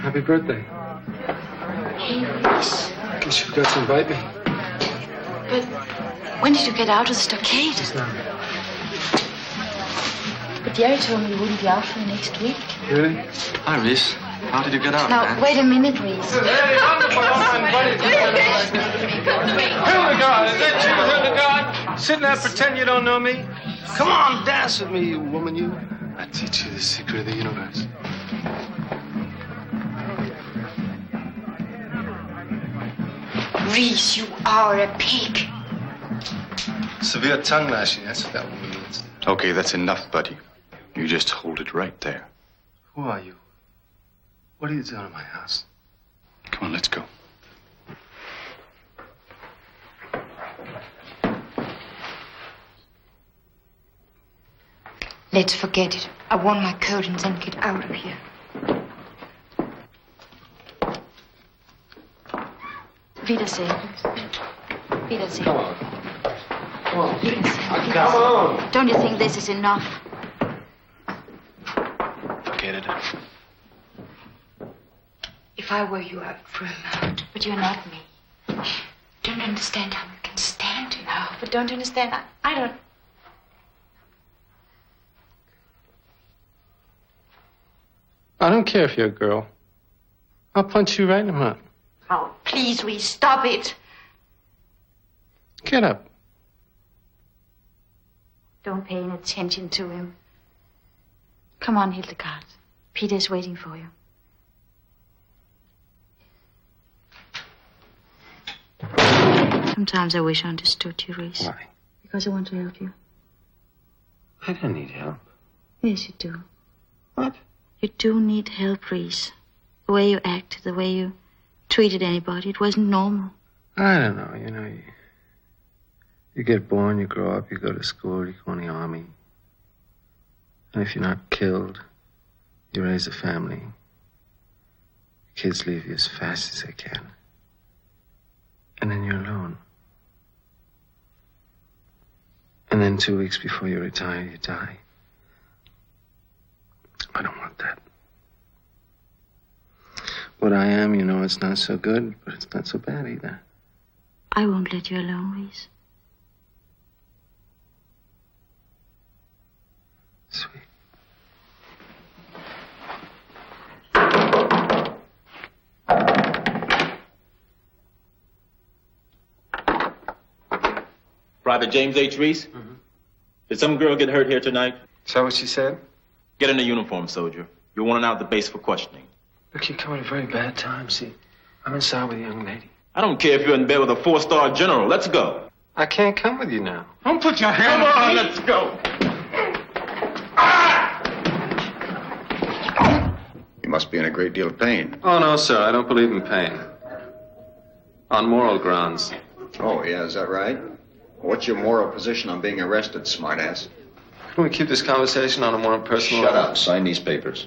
Happy birthday. Guess you forgot to invite me. But when did you get out of the stockade? Just now. But Jerry told me you wouldn't be out for the next week. Really? Hi, Reese. How did you get out, Now, man? wait a minute, Reese. Hildegard, is that you, Hildegard? Sitting there pretend you don't know me? Come on, dance with me, you woman, you. I teach you the secret of the universe. Reese, you are a pig. Severe tongue lashing, that's what that woman means. Okay, that's enough, buddy. You just hold it right there. Who are you? What are you doing in my house? Come on, let's go. Let's forget it. I want my coat and then get out of here. Wiedersehen. Wiedersehen. Come on. Come on. Wiedersehen. Come on. Don't you think this is enough? Forget it. If I were you, I'd throw him out. But you're not me. Don't understand how you can stand it. No, but don't understand. I don't. I don't care if you're a girl. I'll punch you right in the mouth. Oh, please, Reese, stop it. Get up. Don't pay any attention to him. Come on, Hildegard. Peter's waiting for you. Sometimes I wish I understood you, Reese. Why? Because I want to help you. I don't need help. Yes, you do. What? You do need help, Reese. The way you acted, the way you treated anybody, it wasn't normal. I don't know, you get born, you grow up, you go to school, you go in the army. And if you're not killed, you raise a family. Kids leave you as fast as they can. And then you're alone. And then 2 weeks before you retire, you die. I don't want that. What I am, it's not so good, but it's not so bad either. I won't let you alone, Reese. Sweet. Private James H. Reese? Mm-hmm. Did some girl get hurt here tonight? Is that what she said? Get in a uniform, soldier. You're wanted out at the base for questioning. Look, you come at a very bad time. See, I'm inside with a young lady. I don't care if you're in bed with a 4-star general. Let's go. I can't come with you now. Don't put your hand on. Let's go. You must be in a great deal of pain. Oh, no, sir. I don't believe in pain. On moral grounds. Oh, yeah, is that right? What's your moral position on being arrested, smartass? Can we keep this conversation on a more personal... Shut up. Sign these papers.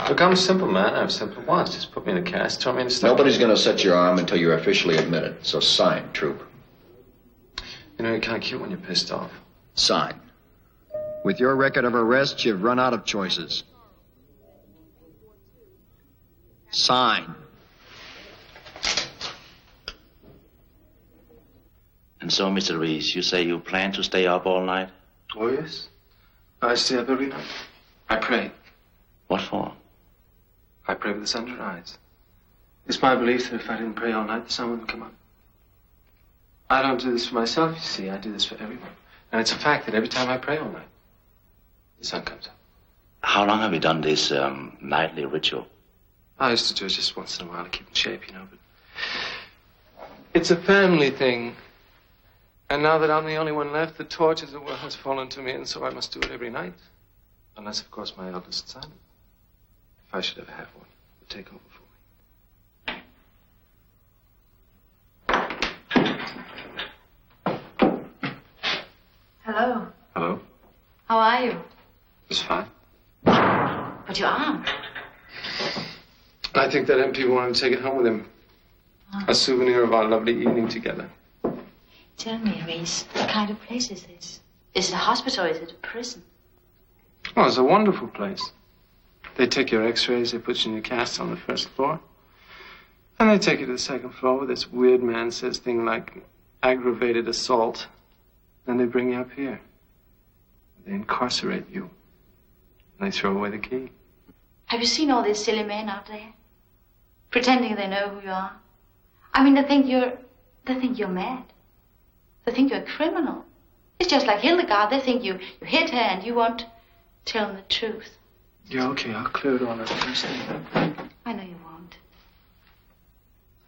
Look, I'm a simple man. I have simple wants. Just put me in a cast, throw me in a stuff. Nobody's going to set your arm until you're officially admitted. So sign, troop. You're kind of cute when you're pissed off. Sign. With your record of arrests, you've run out of choices. Sign. And so, Mr. Reese, you say you plan to stay up all night? Oh, yes. I stay up every night. I pray. What for? I pray with the sun to rise. It's my belief that if I didn't pray all night, the sun wouldn't come up. I don't do this for myself, you see. I do this for everyone. And it's a fact that every time I pray all night, the sun comes up. How long have you done this nightly ritual? I used to do it just once in a while to keep in shape, you know, but it's a family thing. And now that I'm the only one left, the torch, as it were, has fallen to me, and so I must do it every night. Unless, of course, my eldest son, if I should ever have one, would take over for me. Hello. Hello? How are you? It's fine. But your arm. I think that MP wanted to take it home with him. Oh. A souvenir of our lovely evening together. Tell me, Reese, what kind of place is this? Is it a hospital or is it a prison? Oh, it's a wonderful place. They take your x-rays, they put you in your cast on the first floor. And they take you to the second floor where this weird man says things like aggravated assault. Then they bring you up here. They incarcerate you. And they throw away the key. Have you seen all these silly men out there? Pretending they know who you are. I mean, they think you're mad. They think you're a criminal. It's just like Hildegard. They think you hit her and you won't tell them the truth. Yeah, okay, I'll clear it all up. Understand? I know you won't.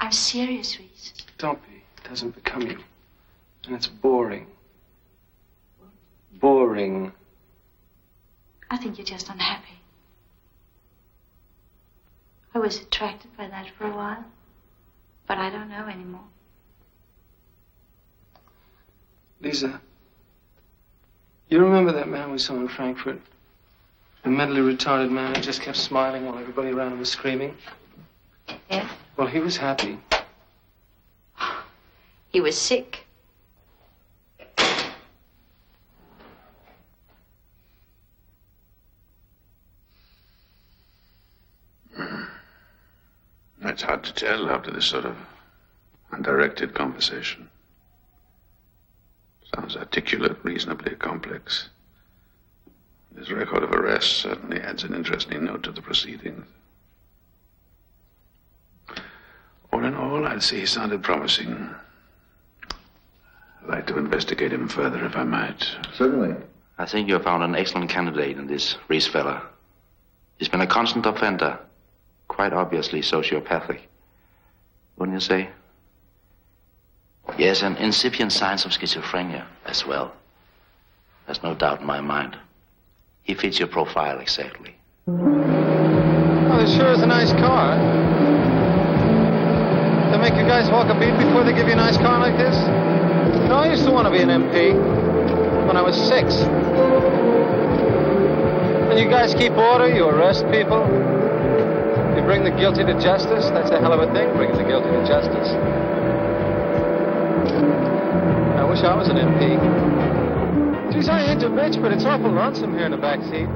I'm serious, Reese. Don't be. It doesn't become you. And it's boring. Boring. I think you're just unhappy. I was attracted by that for a while, but I don't know anymore. Lisa, you remember that man we saw in Frankfurt? The mentally retarded man who just kept smiling while everybody around him was screaming? Yeah? Well, he was happy. He was sick. It's hard to tell after this sort of undirected conversation. Sounds articulate, reasonably complex. His record of arrests certainly adds an interesting note to the proceedings. All in all, I'd say he sounded promising. I'd like to investigate him further, if I might. Certainly. I think you have found an excellent candidate in this Reese fella. He's been a constant offender. Quite obviously sociopathic. Wouldn't you say? Yes, and incipient signs of schizophrenia as well. There's no doubt in my mind. He fits your profile exactly. Oh, it sure is a nice car. They make you guys walk a beat before they give you a nice car like this? You know, I used to want to be an MP when I was 6. And you guys keep order, you arrest people. You bring the guilty to justice. That's a hell of a thing, bringing the guilty to justice. I wish I was an MP. Geez, I ain't a bitch, but it's awful lonesome here in the back seat.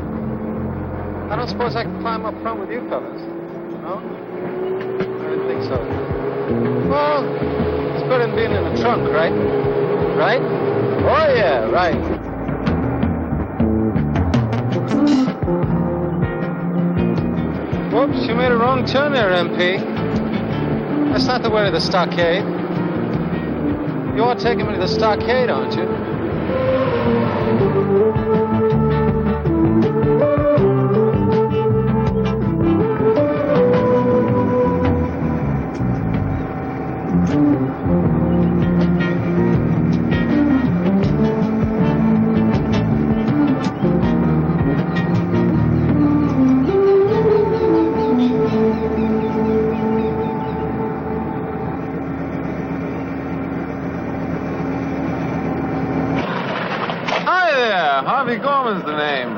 I don't suppose I can climb up front with you fellas. No? I didn't think so. Well, it's better than being in the trunk, right? Right? Oh, yeah, right. Whoops, you made a wrong turn there, MP. That's not the way to the stockade. You are taking me to the stockade, aren't you? Gorman's the name.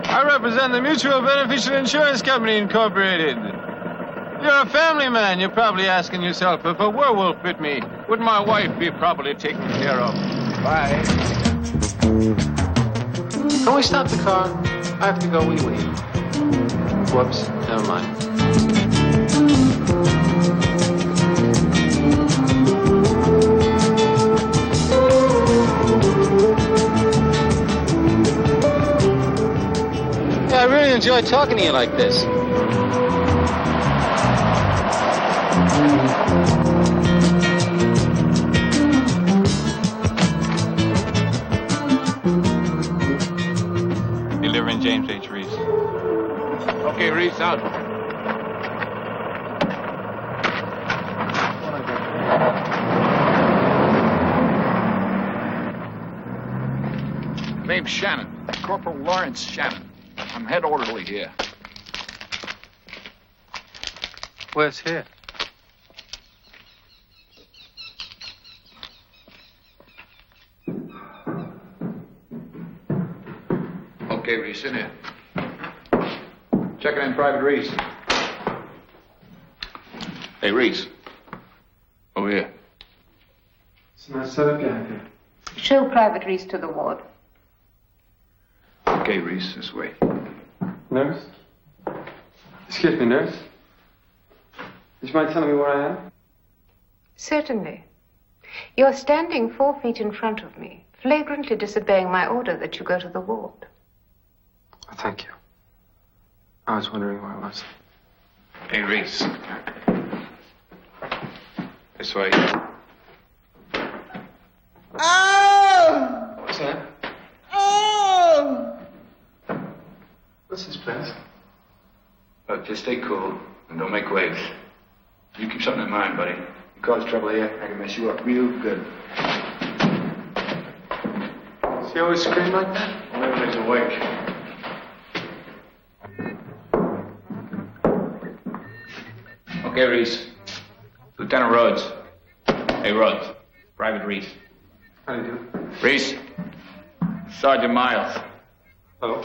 I represent the Mutual Beneficial Insurance Company, Incorporated. You're a family man. You're probably asking yourself, if a werewolf bit me, would my wife be properly taken care of? Bye. Can we stop the car? I have to go wee-wee. Whoops, never mind. Yeah, I really enjoy talking to you like this. Delivering James H. Reese. Okay, Reese, out. Name's Shannon. Corporal Lawrence Shannon. I'm head orderly here. Where's here? Okay, Reese, in here. Checking in Private Reese. Hey, Reese. Over here. It's not set up yet. Show Private Reese to the ward. Okay, Reese, this way. Nurse? Excuse me, nurse? Would you mind telling me where I am? Certainly. You're standing 4 feet in front of me, flagrantly disobeying my order that you go to the ward. Oh, thank you. I was wondering where I was. Hey, Reese. This way. Oh! What's that? Oh! What's this place? Look, just stay cool and don't make waves. You keep something in mind, buddy. You cause trouble here, I can mess you up real good. Does he always scream like that? Only when he's awake. Okay, Reese. Lieutenant Rhodes. Hey, Rhodes. Private Reese. How do you do? Reese. Sergeant Miles. Hello?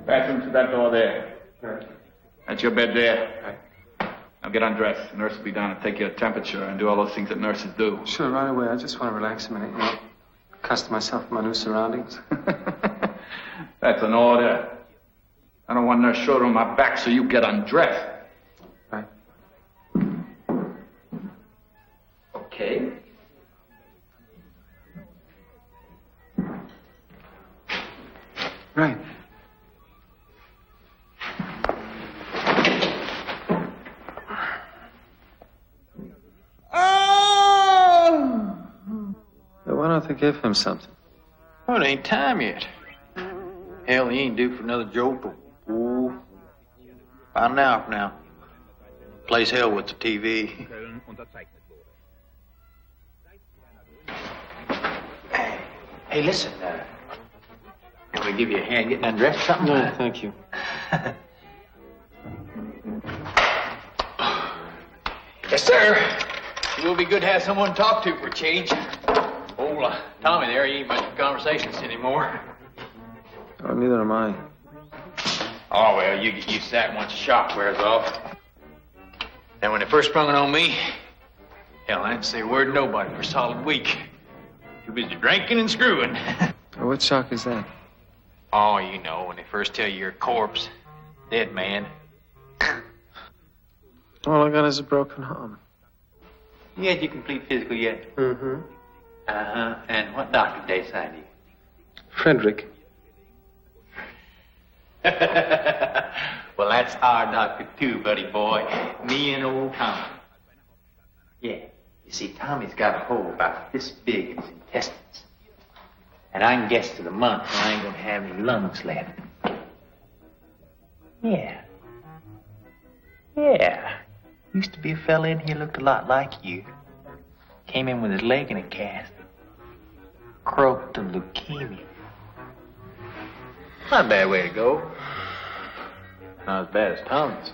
Bathroom to that door there. Right. That's your bed there. Right. Now get undressed. The nurse will be down to take your temperature and do all those things that nurses do. Sure, right away. I just want to relax a minute, you know. Accustom myself to my new surroundings. That's an order. I don't want nurse shoulder on my back, so you get undressed. Right. Okay. Right. Why don't they give him something? Well, it ain't time yet. Hell, he ain't due for another jolt. Ooh. About an hour from now. Plays hell with the TV. Hey, listen, want me to give you a hand getting undressed or something? No, thank you. Yes, sir. It will be good to have someone to talk to for a change. Old Tommy there, he ain't much of a conversationalist anymore. Oh, neither am I. Oh, well, you get used to that once the shock wears off. Then when it first sprung it on me, hell, I didn't say a word to nobody for a solid week. Too busy drinking and screwing. What shock is that? Oh, you know, when they first tell you you're a corpse, dead man. All I got is a broken arm. You had your complete physical yet? Mm-hmm. Uh-huh. And what doctor did they assign you? Frederick. Well, that's our doctor, too, buddy boy. Me and old Tommy. Yeah. You see, Tommy's got a hole about this big in his intestines. And I can guess to the month when I ain't gonna have any lungs left. Yeah. Yeah. Used to be a fella in here looked a lot like you. Came in with his leg in a cast. Croaked of leukemia. Not a bad way to go. Not as bad as Tommy's.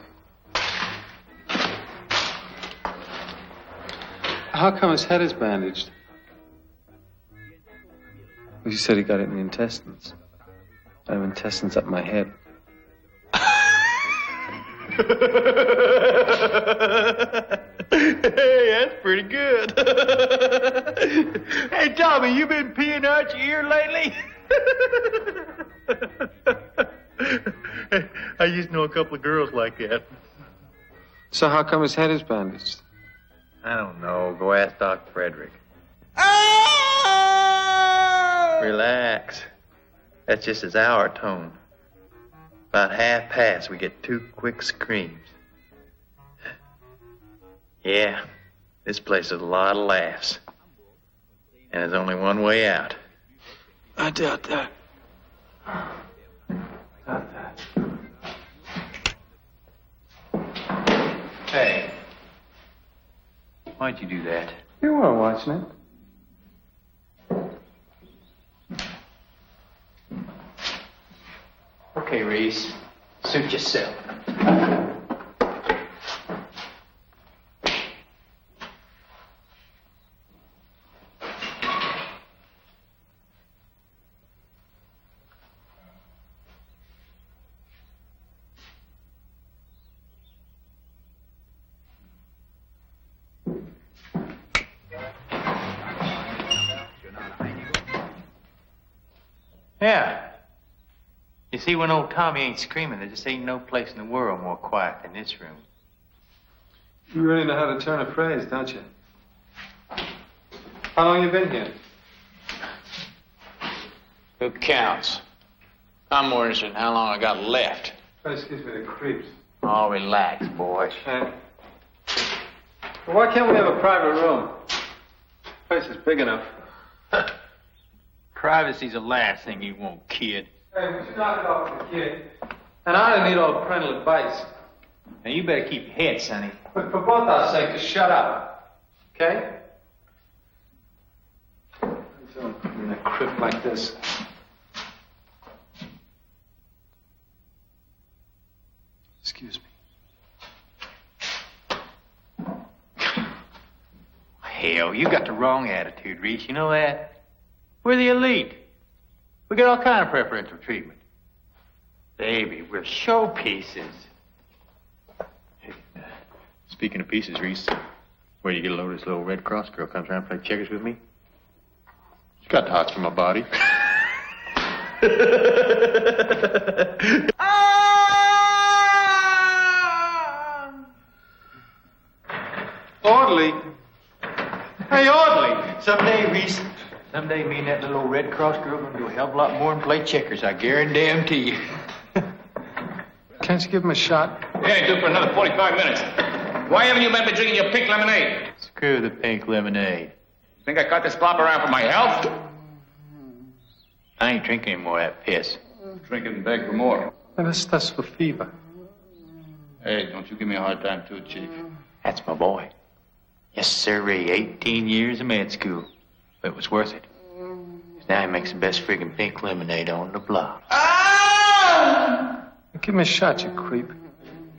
How come his head is bandaged? Well, you said he got it in the intestines. I have intestines up my head. Hey, that's pretty good. Hey, Tommy, you been peeing out your ear lately? I used to know a couple of girls like that. So how come his head is bandaged? I don't know. Go ask Doc Frederick. Relax. That's just his hour tone. About half past, we get 2 quick screams. Yeah, this place is a lot of laughs. And there's only one way out. I doubt that. Hey. Why'd you do that? You weren't watching it. Okay, Reese. Suit yourself. Yeah. You see, when old Tommy ain't screaming, there just ain't no place in the world more quiet than this room. You really know how to turn a phrase, don't you? How long you been here? Who counts? I'm more interested in how long I got left. Place gives me the creeps. Oh, relax, boy. Hey. Well, why can't we have a private room? The place is big enough. Privacy's the last thing you want, kid. Hey, would you knock it off with the kid? And I don't need all parental advice. Now, you better keep your head, sonny. But for both our sakes, just shut up. Okay? In a crypt like this. Excuse me. Hell, you got the wrong attitude, Reese. You know that? We're the elite. We get all kind of preferential treatment. Baby, we're showpieces. Hey, speaking of pieces, Reese, where you get a load of this little Red Cross girl comes around and play checkers with me? She got the hots for my body. Orderly. Hey, orderly. Someday, Reese, someday me and that little old Red Cross girl gonna do a hell of a lot more than play checkers, I guarantee you. Can't you give him a shot? Yeah, I do for another 45 minutes. Why haven't you men been drinking your pink lemonade? Screw the pink lemonade. Think I caught this flop around for my health? I ain't drinking any more of that piss. Drink it and beg for more. Hey, that's for fever. Hey, don't you give me a hard time, too, Chief. That's my boy. Yes, sirree. 18 years of med school. But it was worth it. 'Cause now he makes the best friggin' pink lemonade on the block. Give him a shot, you creep.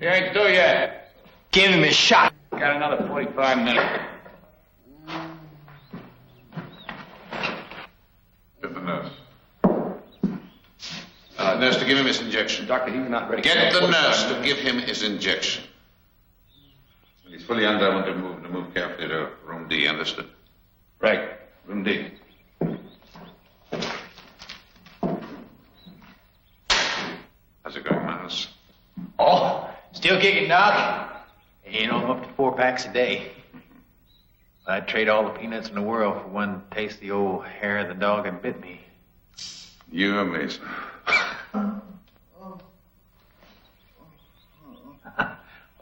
You ain't through yet. Give him a shot. Got another 45 minutes. Get the nurse. Nurse, to give him his injection. Doctor, he's not ready. Get the nurse to give him his injection. When he's fully under, I want to move carefully to room D, understood? Right, room D. How's it going, Miles? Oh, still kicking, Doc. You know, I'm up to 4 packs a day. I'd trade all the peanuts in the world for one taste of the old hair of the dog that bit me. You're amazing.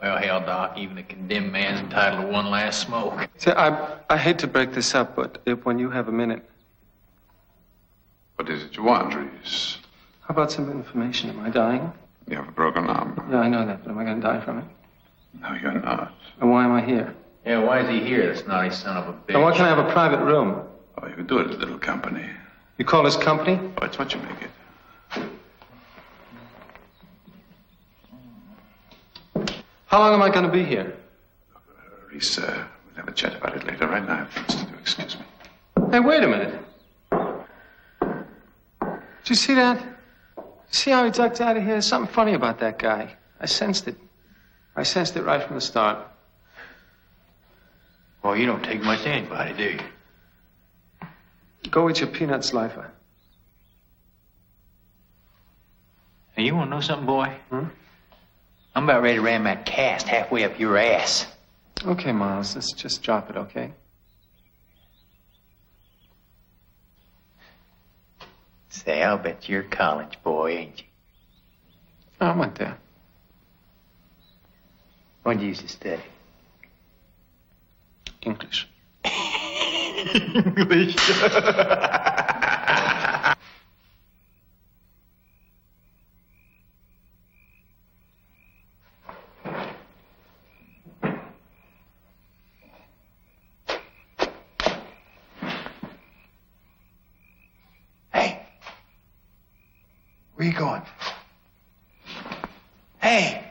Well, hell, Doc, even a condemned man's entitled to one last smoke. See, I hate to break this up, but when you have a minute. What is it you want, Reese? How about some information? Am I dying? You have a broken arm. Yeah, I know that, but am I going to die from it? No, you're not. And why am I here? Yeah, why is he here, this naughty son of a bitch? And why can't I have a private room? Oh, you can do it at little company. You call this company? Oh, it's what you make it. How long am I going to be here? Reese, we'll have a chat about it later. Right now, I have things to do. Excuse me. Hey, wait a minute. Did you see that? See how he ducked out of here? There's something funny about that guy. I sensed it. I sensed it right from the start. Well, you don't take much to anybody, do you? Go eat your peanut slifer. Now, you want to know something, boy? I'm about ready to ram that cast halfway up your ass. Okay, Miles, let's just drop it, okay? Say, I'll bet you're a college boy, ain't you? I went there. What'd you used to study? English. English. Where you going? Hey!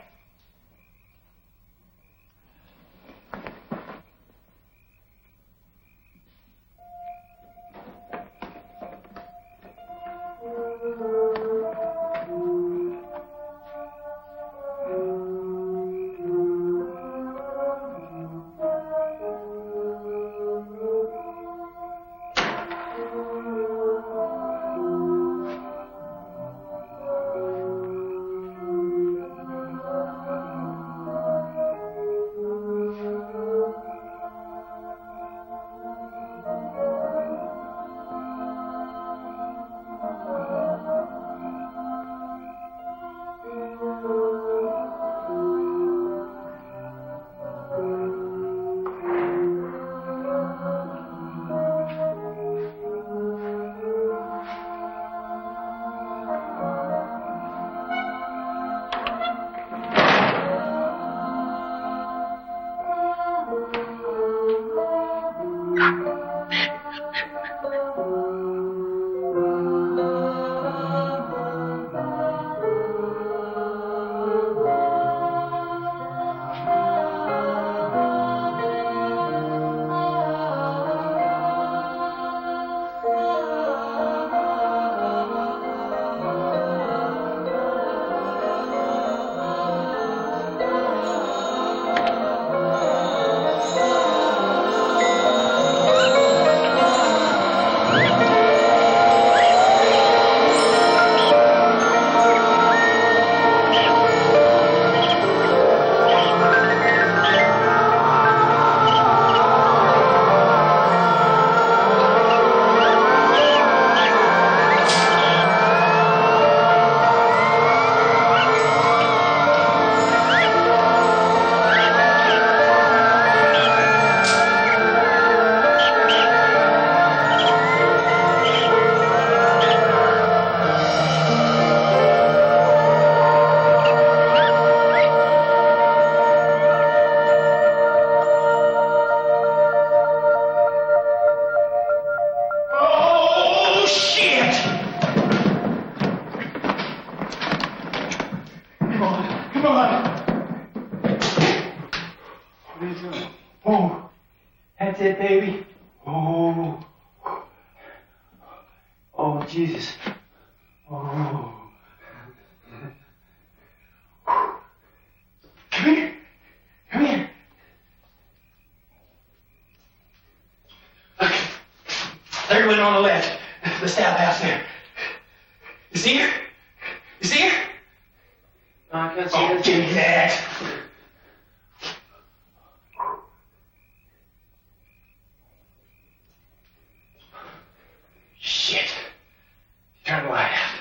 Oh, that's it, baby. Oh. Oh, Jesus. Oh. Come here. Come here. Look. There's the window on the left. The stout house there. You see her? You see her? No, I can't see her. her. Give me that. Shit. Turn the light out.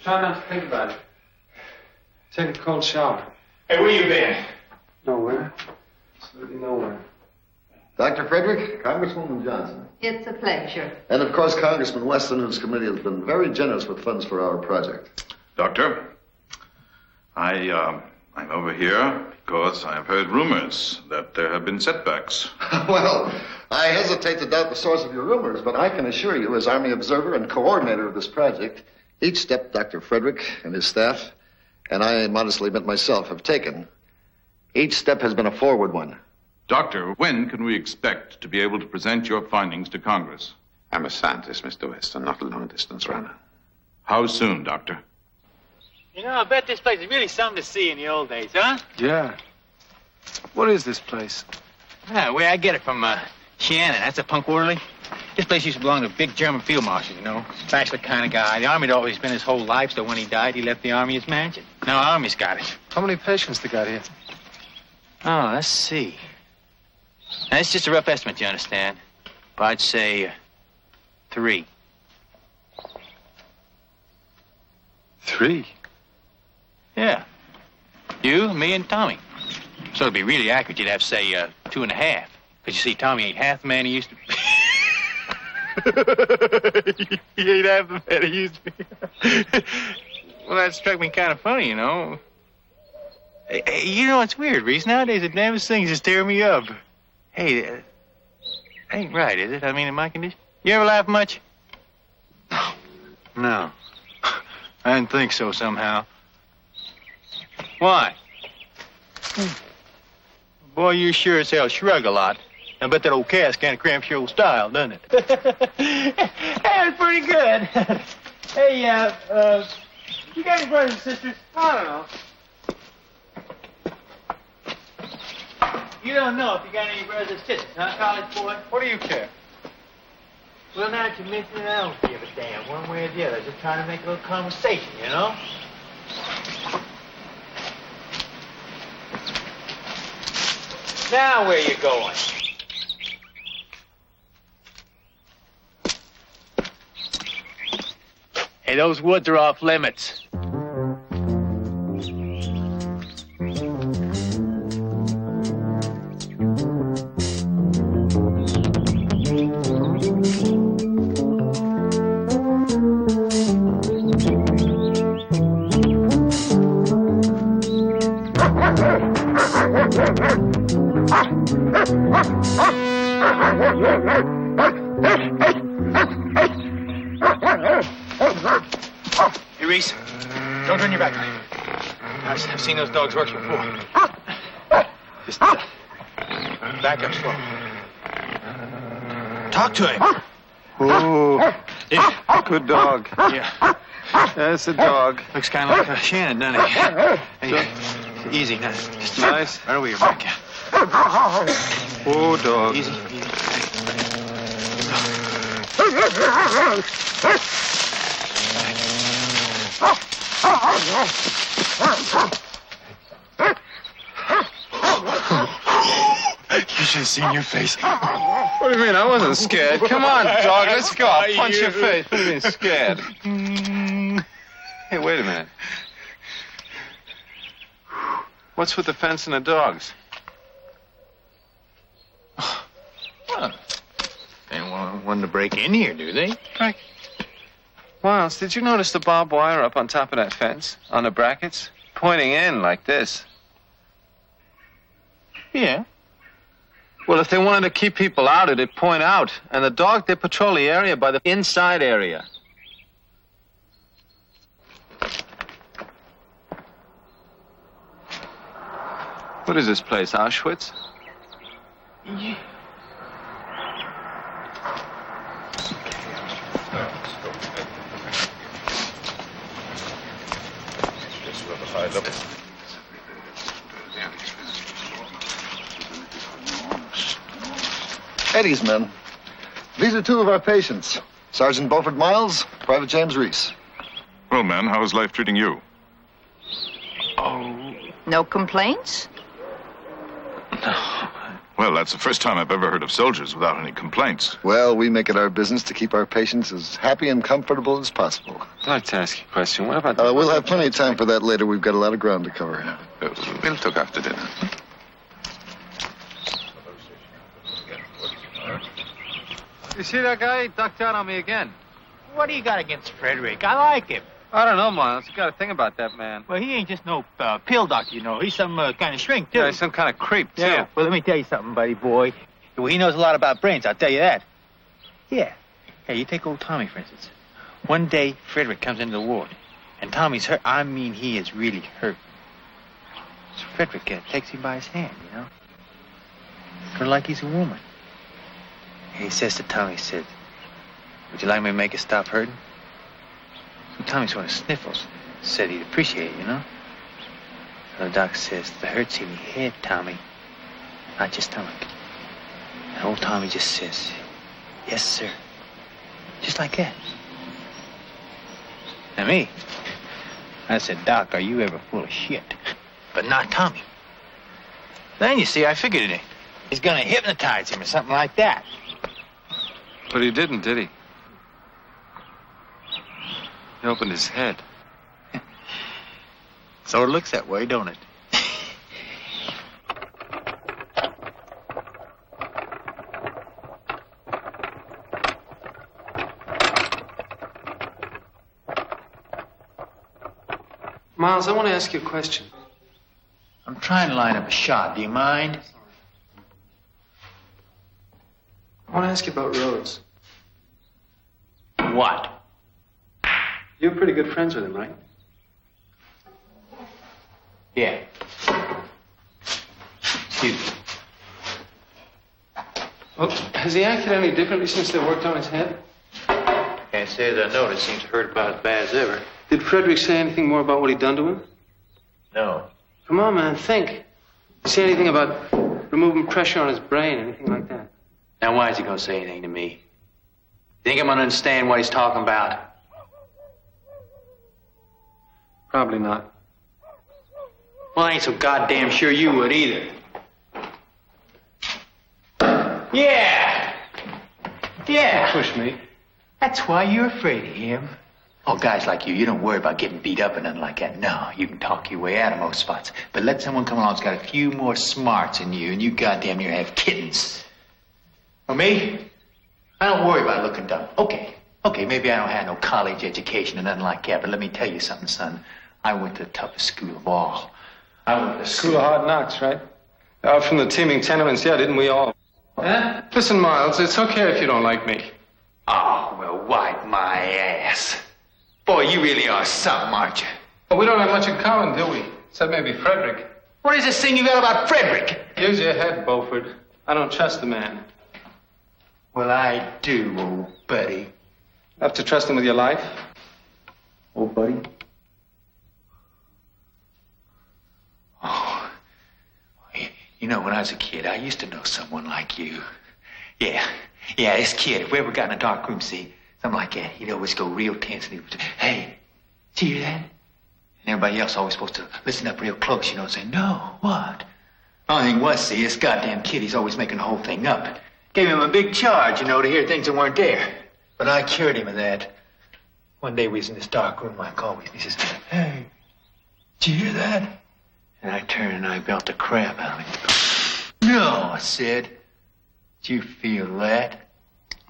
Try not to think about it. Take a cold shower. Hey, where you been? Nowhere. Absolutely nowhere. Dr. Frederick, Congresswoman Johnson. It's a pleasure. And of course, Congressman Weston, whose committee has been very generous with funds for our project. Doctor, I'm over here because I've heard rumors that there have been setbacks. Well, I hesitate to doubt the source of your rumors, but I can assure you, as Army observer and coordinator of this project, each step Dr. Frederick and his staff, and I modestly admit myself, have taken, each step has been a forward one. Doctor, when can we expect to be able to present your findings to Congress? I'm a scientist, Mr. Weston, not a long-distance runner. How soon, Doctor? You know, I bet this place is really something to see in the old days, huh? Yeah. What is this place? Yeah, where I get it from, Shannon. That's a punk orderly. This place used to belong to a big German field marshal, you know. Bachelor kind of guy. The Army had always been his whole life, so when he died, he left the Army his mansion. Now the Army's got it. How many patients they got here? Oh, let's see. Now, it's just a rough estimate, you understand. But I'd say 3. 3? Yeah. You, me, and Tommy. So to be really accurate, you'd have to say 2.5. Because you see, Tommy ain't half the man he used to be. He ain't half the man he used to be. Well, that struck me kind of funny, you know. Hey, you know what's weird, Reese? Nowadays, the damnest things just tear me up. Hey, that ain't right, is it? I mean, in my condition. You ever laugh much? No. I didn't think so somehow. Why? Boy, you sure as hell shrug a lot. I bet that old Cass kind of cramps your old style, doesn't it? That's pretty good. Hey, you got any brothers and sisters? I don't know. You don't know if you got any brothers and sisters, huh, college boy? What do you care? Well, now that you mention it, I don't give a damn one way or the other. Just trying to make a little conversation, you know? Now, where you going? Hey, those woods are off limits. Hey, Reese, don't turn your back on him. I've seen those dogs work before. Just back up slow. Talk to him. Oh, Yeah. good dog. Yeah. That's a dog. Looks kind of like Shannon, doesn't he? Hey, easy now. Just Nice. right over your back. Oh, dog. Easy. You should have seen your face. What do you mean? I wasn't scared. Come on, dog. Let's go. I'll punch your face. What do you mean scared? Hey, wait a minute. What's with the fence and the dogs? Well, they don't want one to break in here, do they? Frank. Miles, did you notice the barbed wire up on top of that fence? On the brackets? Pointing in like this. Yeah. Well, if they wanted to keep people out, it'd point out. And the dog, they patrol the area by the inside area. What is this place, Auschwitz? Yeah. Eddie's men. These are 2 of our patients. Sergeant Beaufort Miles, Private James Reese. Well, man, how is life treating you? No complaints? Well, that's the first time I've ever heard of soldiers without any complaints. Well, we make it our business to keep our patients as happy and comfortable as possible. I'd like to ask you a question. What about... We'll have plenty of time for that later. We've got a lot of ground to cover. We'll talk after dinner. You see that guy? He ducked out on me again. What do you got against Frederick? I like him. I don't know, Miles. You got to think about that man. Well, he ain't just no pill doctor, you know. He's some kind of shrink, too. Yeah, he's some kind of creep, too. Yeah. Well, let me tell you something, buddy boy. Well, he knows a lot about brains, I'll tell you that. Yeah. Hey, you take old Tommy, for instance. One day, Frederick comes into the ward, and Tommy's hurt. I mean, he is really hurt. So Frederick takes him by his hand, you know. Sort of like he's a woman. And he says to Tommy, he said, "Would you like me to make it stop hurting?" So Tommy sort of sniffles. Said he'd appreciate it, you know. So the doc says, "The hurt's in your head, Tommy, not your stomach." And old Tommy just says, Yes, sir. Just like that. Now me, I said, Doc, are you ever full of shit? But not Tommy. Then, you see, I figured he's gonna hypnotize him or something like that. But he didn't, did he? He opened his head. Sort of looks that way, don't it? Miles, I want to ask you a question. I'm trying to line up a shot. Do you mind? I want to ask you about Rhodes. What? You're pretty good friends with him, right? Yeah. Excuse me. Well, has he acted any differently since they worked on his head? Can't say that I noticed. Seems to hurt about as bad as ever. Did Frederick say anything more about what he'd done to him? No. Come on, man, think. Did he say anything about removing pressure on his brain, anything like that? Now, why is he gonna say anything to me? Think I'm gonna understand what he's talking about? Probably not. Well, I ain't so goddamn sure you would either. Yeah! Yeah! Push me. That's why you're afraid of him. Oh, guys like you don't worry about getting beat up or nothing like that. No, you can talk your way out of most spots. But let someone come along who's got a few more smarts than you, and you goddamn near have kittens. For me, I don't worry about looking dumb. Okay, maybe I don't have no college education or nothing like that, but let me tell you something, son. I went to the toughest school of all. I went to the School of Hard Knocks, right? Out from the teeming tenements, yeah, didn't we all? Huh? Listen, Miles, it's okay if you don't like me. Oh, well, wipe my ass. Boy, you really are something, aren't you? Well, we don't have much in common, do we? Except maybe Frederick. What is this thing you got about Frederick? Use your head, Beaufort. I don't trust the man. Well, I do, old buddy. Have to trust him with your life? Old buddy? Oh, you know, when I was a kid, I used to know someone like you. Yeah, this kid, if we ever got in a dark room, see, something like that, he'd always go real tense and he would say, hey, did you hear that? And everybody else always supposed to listen up real close, you know, and say, no, what? Only thing was, see, this goddamn kid, he's always making the whole thing up. Gave him a big charge, you know, to hear things that weren't there. But I cured him of that. One day we was in this dark room like always, and he says, hey, did you hear that? And I turned and I belt the crap out of him. No, I said. Did you feel that?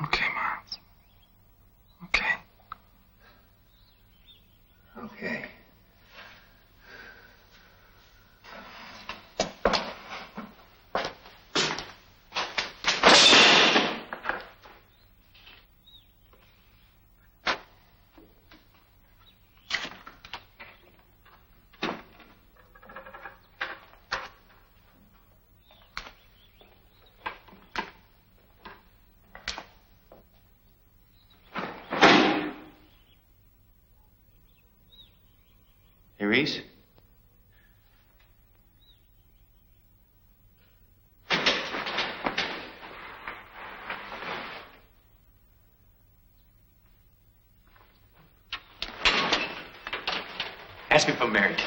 Okay, Miles. Okay. Okay. Hey, Reese? Ask me if I'm married.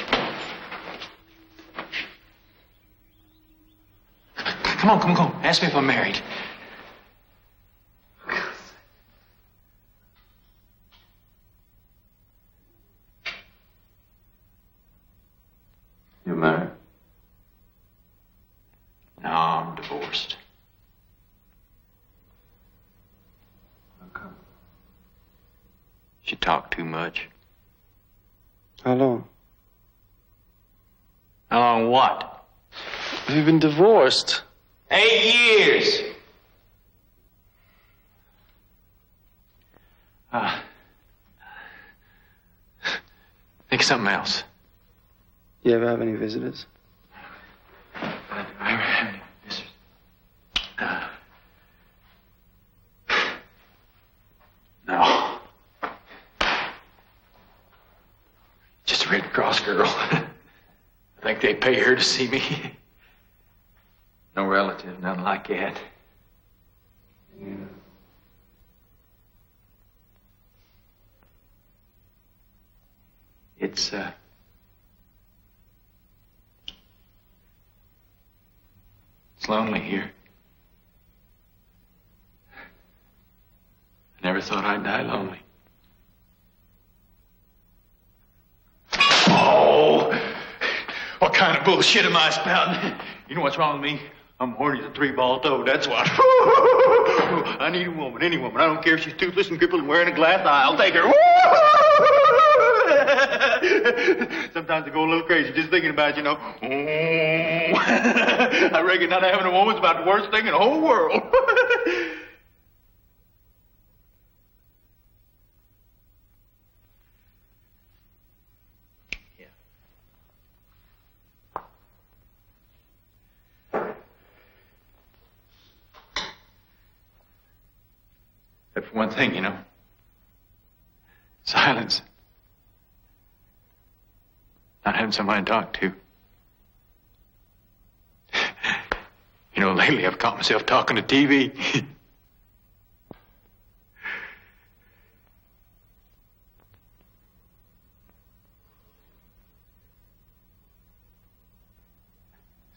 Come on. Ask me if I'm married. You married? No, I'm divorced. How come? She talked too much. How long? How long what? You've been divorced. 8 years. Think of something else. You ever have any visitors? I ever have any visitors? No. Just a Red Cross girl. I think they pay her to see me. No relative, nothing like that. Yeah. It's lonely here. I never thought I'd die lonely. Oh! What kind of bullshit am I spouting? You know what's wrong with me? I'm horny as a three-ball toad, that's what. I need a woman, any woman. I don't care if she's toothless and crippled and wearing a glass eye. I'll take her. Sometimes I go a little crazy just thinking about it, you know. I reckon not having a woman's about the worst thing in the whole world. But for one thing, you know, silence. Not having somebody to talk to. You know, lately I've caught myself talking to TV.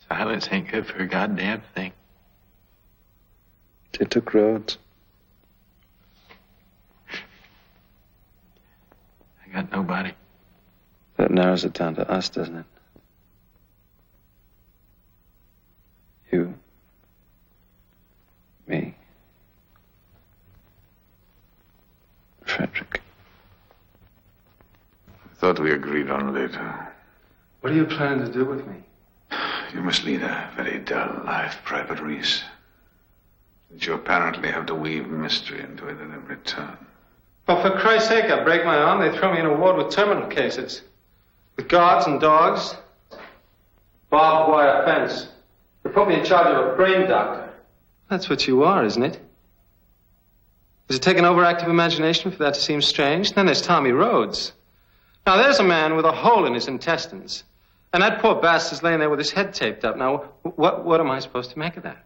Silence ain't good for a goddamn thing. They took Rhodes. I got nobody. That narrows it down to us, doesn't it? You. Me. Frederick. I thought we agreed on later. What are you planning to do with me? You must lead a very dull life, Private Reese. That you apparently have to weave mystery into it at every turn. Well, for Christ's sake, I break my arm, they throw me in a ward with terminal cases. With guards and dogs. Barbed wire fence. They put me in charge of a brain doctor. That's what you are, isn't it? Does it take an overactive imagination for that to seem strange? Then there's Tommy Rhodes. Now, there's a man with a hole in his intestines. And that poor bastard's laying there with his head taped up. Now, what am I supposed to make of that?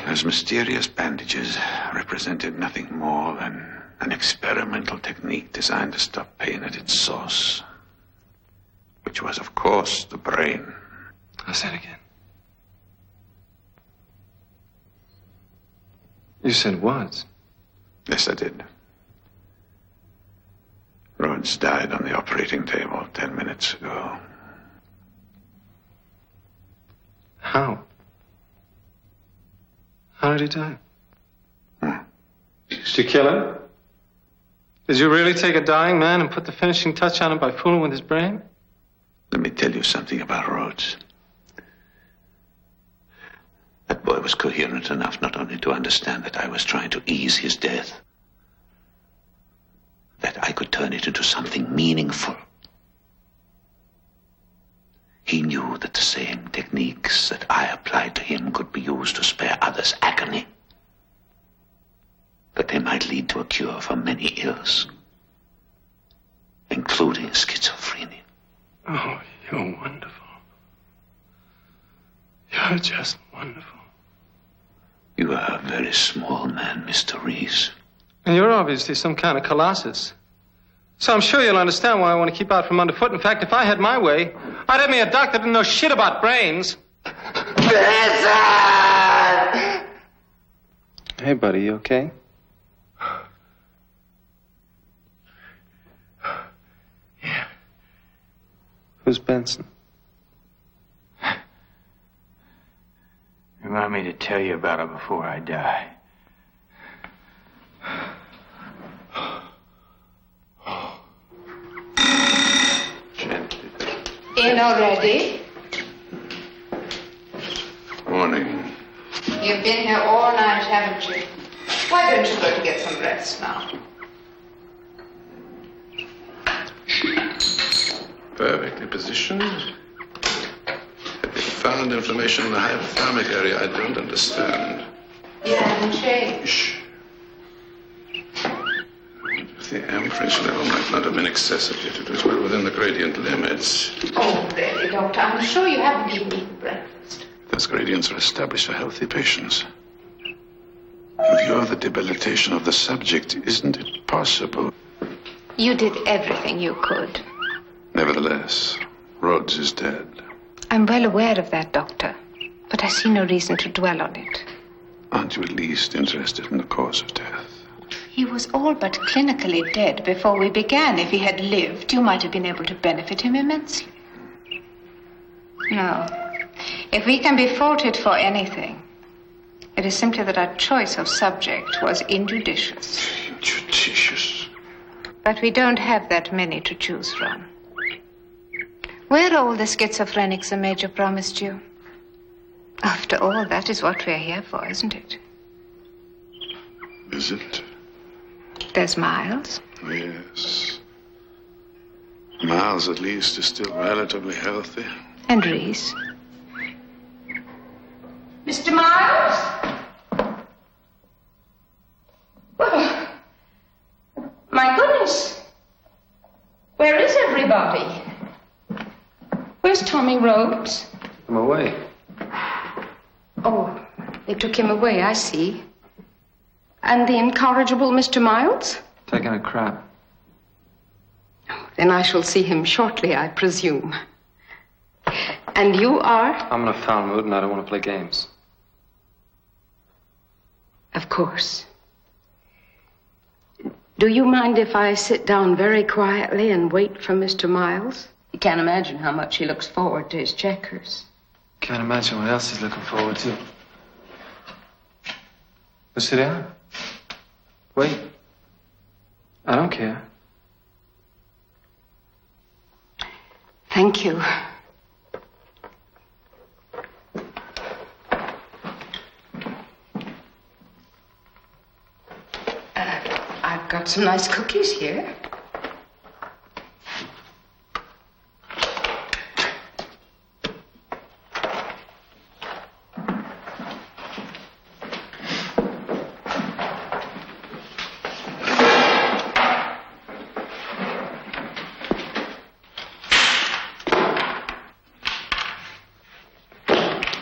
Those mysterious bandages represented nothing more than an experimental technique designed to stop pain at its source. Which was, of course, the brain. How's that again? You said was. Yes, I did. Rhodes died on the operating table 10 minutes ago. How? How did he die? Did you kill him? Did you really take a dying man and put the finishing touch on him by fooling with his brain? Let me tell you something about Rhodes. That boy was coherent enough not only to understand that I was trying to ease his death, that I could turn it into something meaningful. He knew that the same techniques that I applied to him could be used to spare others agony. That they might lead to a cure for many ills, including schizophrenia. Oh, you're wonderful. You're just wonderful. You are a very small man, Mr. Reese. And you're obviously some kind of colossus. So I'm sure you'll understand why I want to keep out from underfoot. In fact, if I had my way, I'd have me a doctor that didn't know shit about brains. Hey, buddy, you okay? Yeah. Who's Benson? Remind me to tell you about her before I die. Gently. In already? Morning. You've been here all night, haven't you? Why don't you go to get some rest now? Perfectly positioned. Have they found information in the hypothalamic area I don't understand? You haven't changed. Shh. The amperage level might not have been excessive yet. It was well within the gradient limits. Oh, really, Doctor? I'm sure you haven't even eaten breakfast. Those gradients are established for healthy patients. In view of the debilitation of the subject, isn't it possible? You did everything you could. Nevertheless, Rhodes is dead. I'm well aware of that, Doctor. But I see no reason to dwell on it. Aren't you at least interested in the cause of death? He was all but clinically dead before we began. If he had lived, you might have been able to benefit him immensely. No. If we can be faulted for anything, it is simply that our choice of subject was injudicious. Injudicious? But we don't have that many to choose from. Where are all the schizophrenics the Major promised you? After all, that is what we're here for, isn't it? Is it? There's Miles. Yes. Miles, at least, is still relatively healthy. And Reese. Mr. Miles? Well, my goodness. Where is everybody? Where's Tommy Rhodes? I'm away. Oh, they took him away, I see. And the incorrigible Mr. Miles? Taking a crap. Then I shall see him shortly, I presume. And you are? I'm in a foul mood and I don't want to play games. Of course. Do you mind if I sit down very quietly and wait for Mr. Miles? You can't imagine how much he looks forward to his checkers. Can't imagine what else he's looking forward to. Well, sit down. Wait. I don't care. Thank you. I've got some nice cookies here.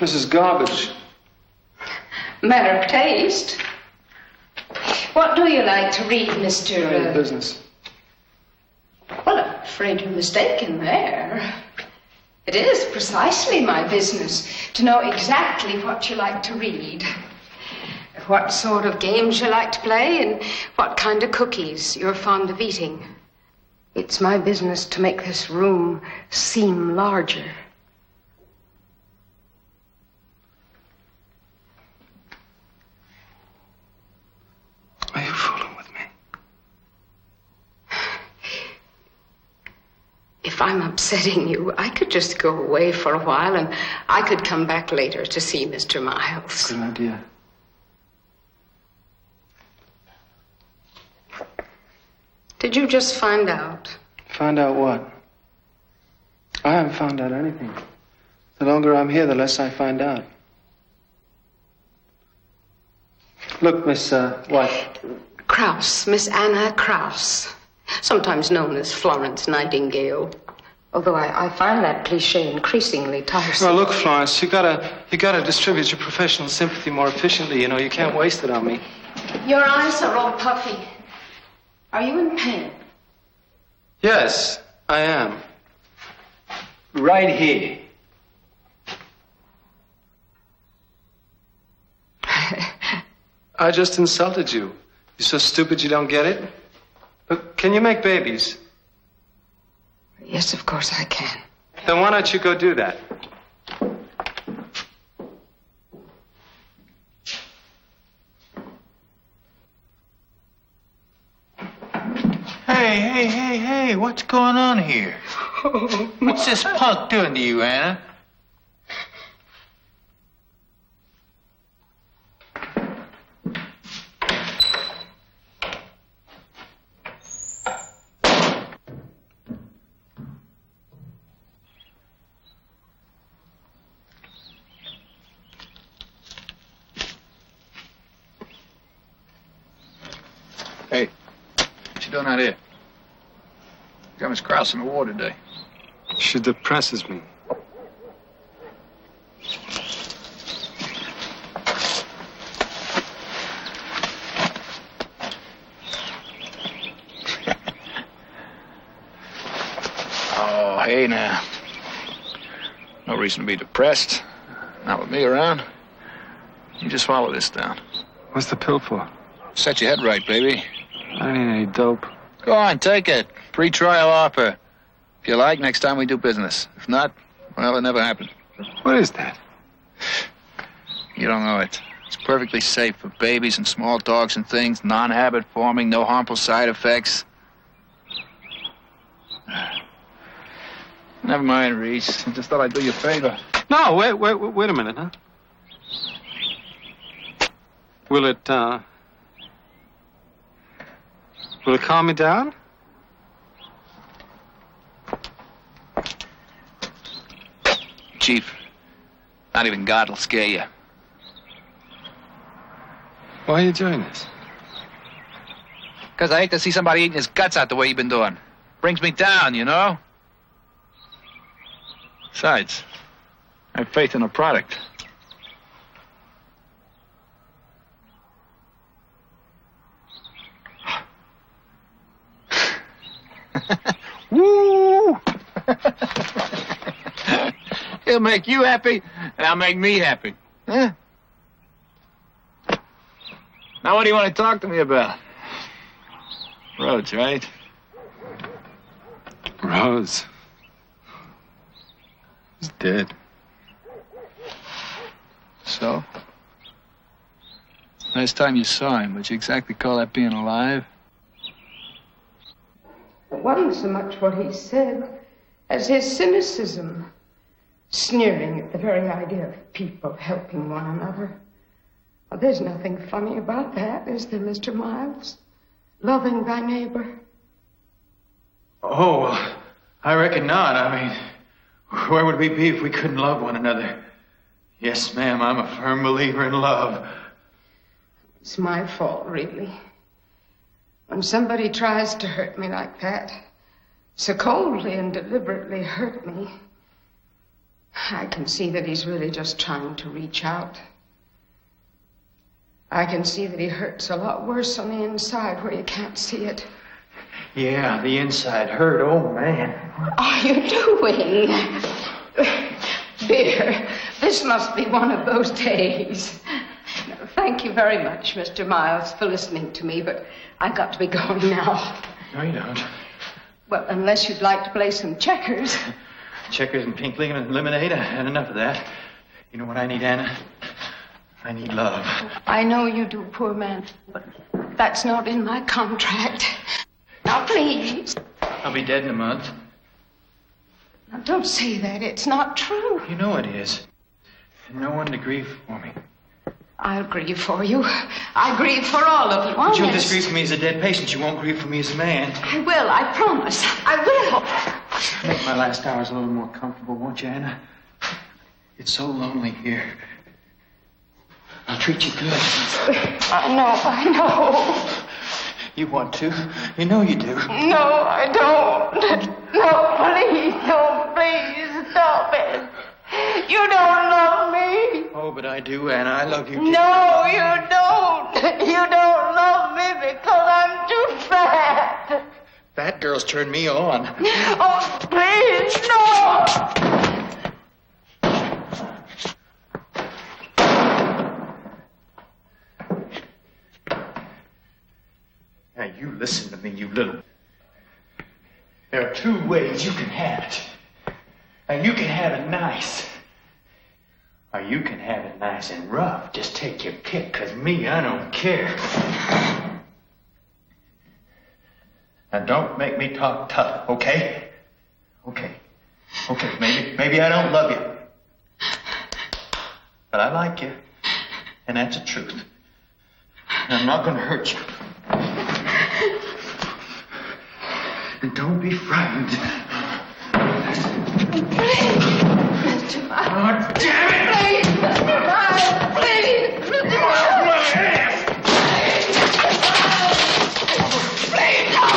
This is garbage. Matter of taste. What do you like to read, Mr. Business. Well, I'm afraid you're mistaken there. It is precisely my business to know exactly what you like to read, what sort of games you like to play, and what kind of cookies you're fond of eating. It's my business to make this room seem larger. Are you fooling with me? If I'm upsetting you, I could just go away for a while and I could come back later to see Mr. Miles. Good idea. Did you just find out? Find out what? I haven't found out anything. The longer I'm here, the less I find out. Look, Miss, what? Krauss, Miss Anna Krauss, sometimes known as Florence Nightingale. Although I find that cliche increasingly tiresome. Well, look, Florence, you gotta distribute your professional sympathy more efficiently. You know, you can't waste it on me. Your eyes are all puffy. Are you in pain? Yes, I am. Right here. I just insulted you. You're so stupid you don't get it? But can you make babies? Yes, of course I can. Then why don't you go do that? Hey, what's going on here? What's this punk doing to you, Anna? Hey, what you doing out here? Got Miss Krause in the war today. She depresses me. Oh, hey now. No reason to be depressed. Not with me around. You just follow this down. What's the pill for? Set your head right, baby. I don't need any dope. Go on, take it. Pre-trial offer. If you like, next time we do business. If not, well, it never happened. What is that? You don't know it. It's perfectly safe for babies and small dogs and things. Non-habit forming, no harmful side effects. Never mind, Reese. I just thought I'd do you a favor. No, wait a minute, huh? Will it calm me down? Chief, not even God will scare you. Why are you doing this? Because I hate to see somebody eating his guts out the way you've been doing. Brings me down, you know? Besides, I have faith in the product. Woo! He'll make you happy, and I'll make me happy. Huh? Now, what do you want to talk to me about? Rhodes, right? Rhodes. He's dead. So? Last time you saw him, would you exactly call that being alive? It wasn't so much what he said as his cynicism, sneering at the very idea of people helping one another. Well, there's nothing funny about that, is there, Mr. Miles? Loving thy neighbor. Oh, well, I reckon not. I mean, where would we be if we couldn't love one another? Yes, ma'am, I'm a firm believer in love. It's my fault, really. When somebody tries to hurt me like that, so coldly and deliberately hurt me, I can see that he's really just trying to reach out. I can see that he hurts a lot worse on the inside where you can't see it. Yeah, the inside hurt. Oh, man. What are you doing? Dear, this must be one of those days. Thank you very much, Mr. Miles, for listening to me, but I've got to be going now. No, you don't. Well, unless you'd like to play some checkers. Checkers and pink lemonade, I had enough of that. You know what I need, Anna? I need love. I know you do, poor man, but that's not in my contract. Now, please. I'll be dead in a month. Now, don't say that. It's not true. You know it is. And no one to grieve for me. I'll grieve for you. I'll grieve for all of you. But you'll just grieve for me as a dead patient. You won't grieve for me as a man. I will. I promise. I will. Make my last hours a little more comfortable, won't you, Anna? It's so lonely here. I'll treat you good. I know. You want to. You know you do. No, I don't. No, please don't. Please stop it. You don't love me. Oh, but I do, Anna. I love you. No, you don't. You don't love me because I'm too fat. Fat girls turn me on. Oh, please, no. Now, you listen to me, you little... There are two ways you can have it. And you can have it nice. Or you can have it nice and rough. Just take your pick, 'cause me, I don't care. Now, don't make me talk tough, okay? Okay. Maybe I don't love you. But I like you. And that's the truth. And I'm not going to hurt you. And don't be frightened. Mr. Miles. Oh, damn it! Please, Mr. Miles, please, Mr. Miles. Please, no!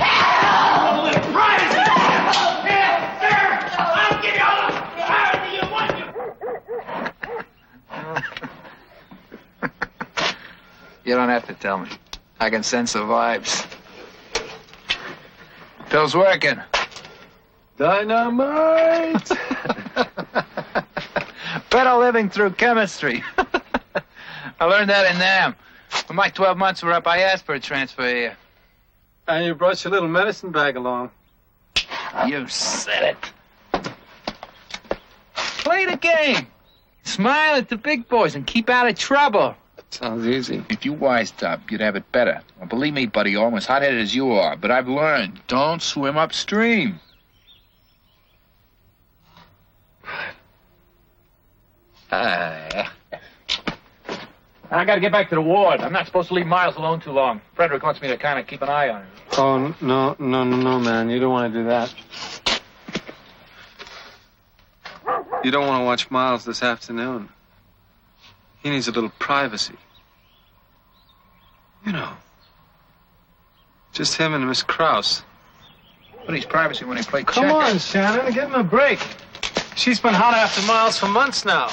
Help! Sir! I'll give you all the power you want. You don't have to tell me. I can sense the vibes. Pill's working. Dynamite! Better living through chemistry. I learned that in NAM. When my 12 months were up, I asked for a transfer here. And you brought your little medicine bag along. You said it. Play the game. Smile at the big boys and keep out of trouble. Sounds easy. If you wised up, you'd have it better. Well, believe me, buddy, I'm as hot-headed as you are, but I've learned, don't swim upstream. I gotta get back to the ward. I'm not supposed to leave Miles alone too long. Frederick wants me to kind of keep an eye on him. Oh, no, man. You don't want to do that. You don't want to watch Miles this afternoon. He needs a little privacy. You know. Just him and Miss Krause. But he's privacy when he plays checkers. Come on, Shannon, give him a break. She's been hot after Miles for months now.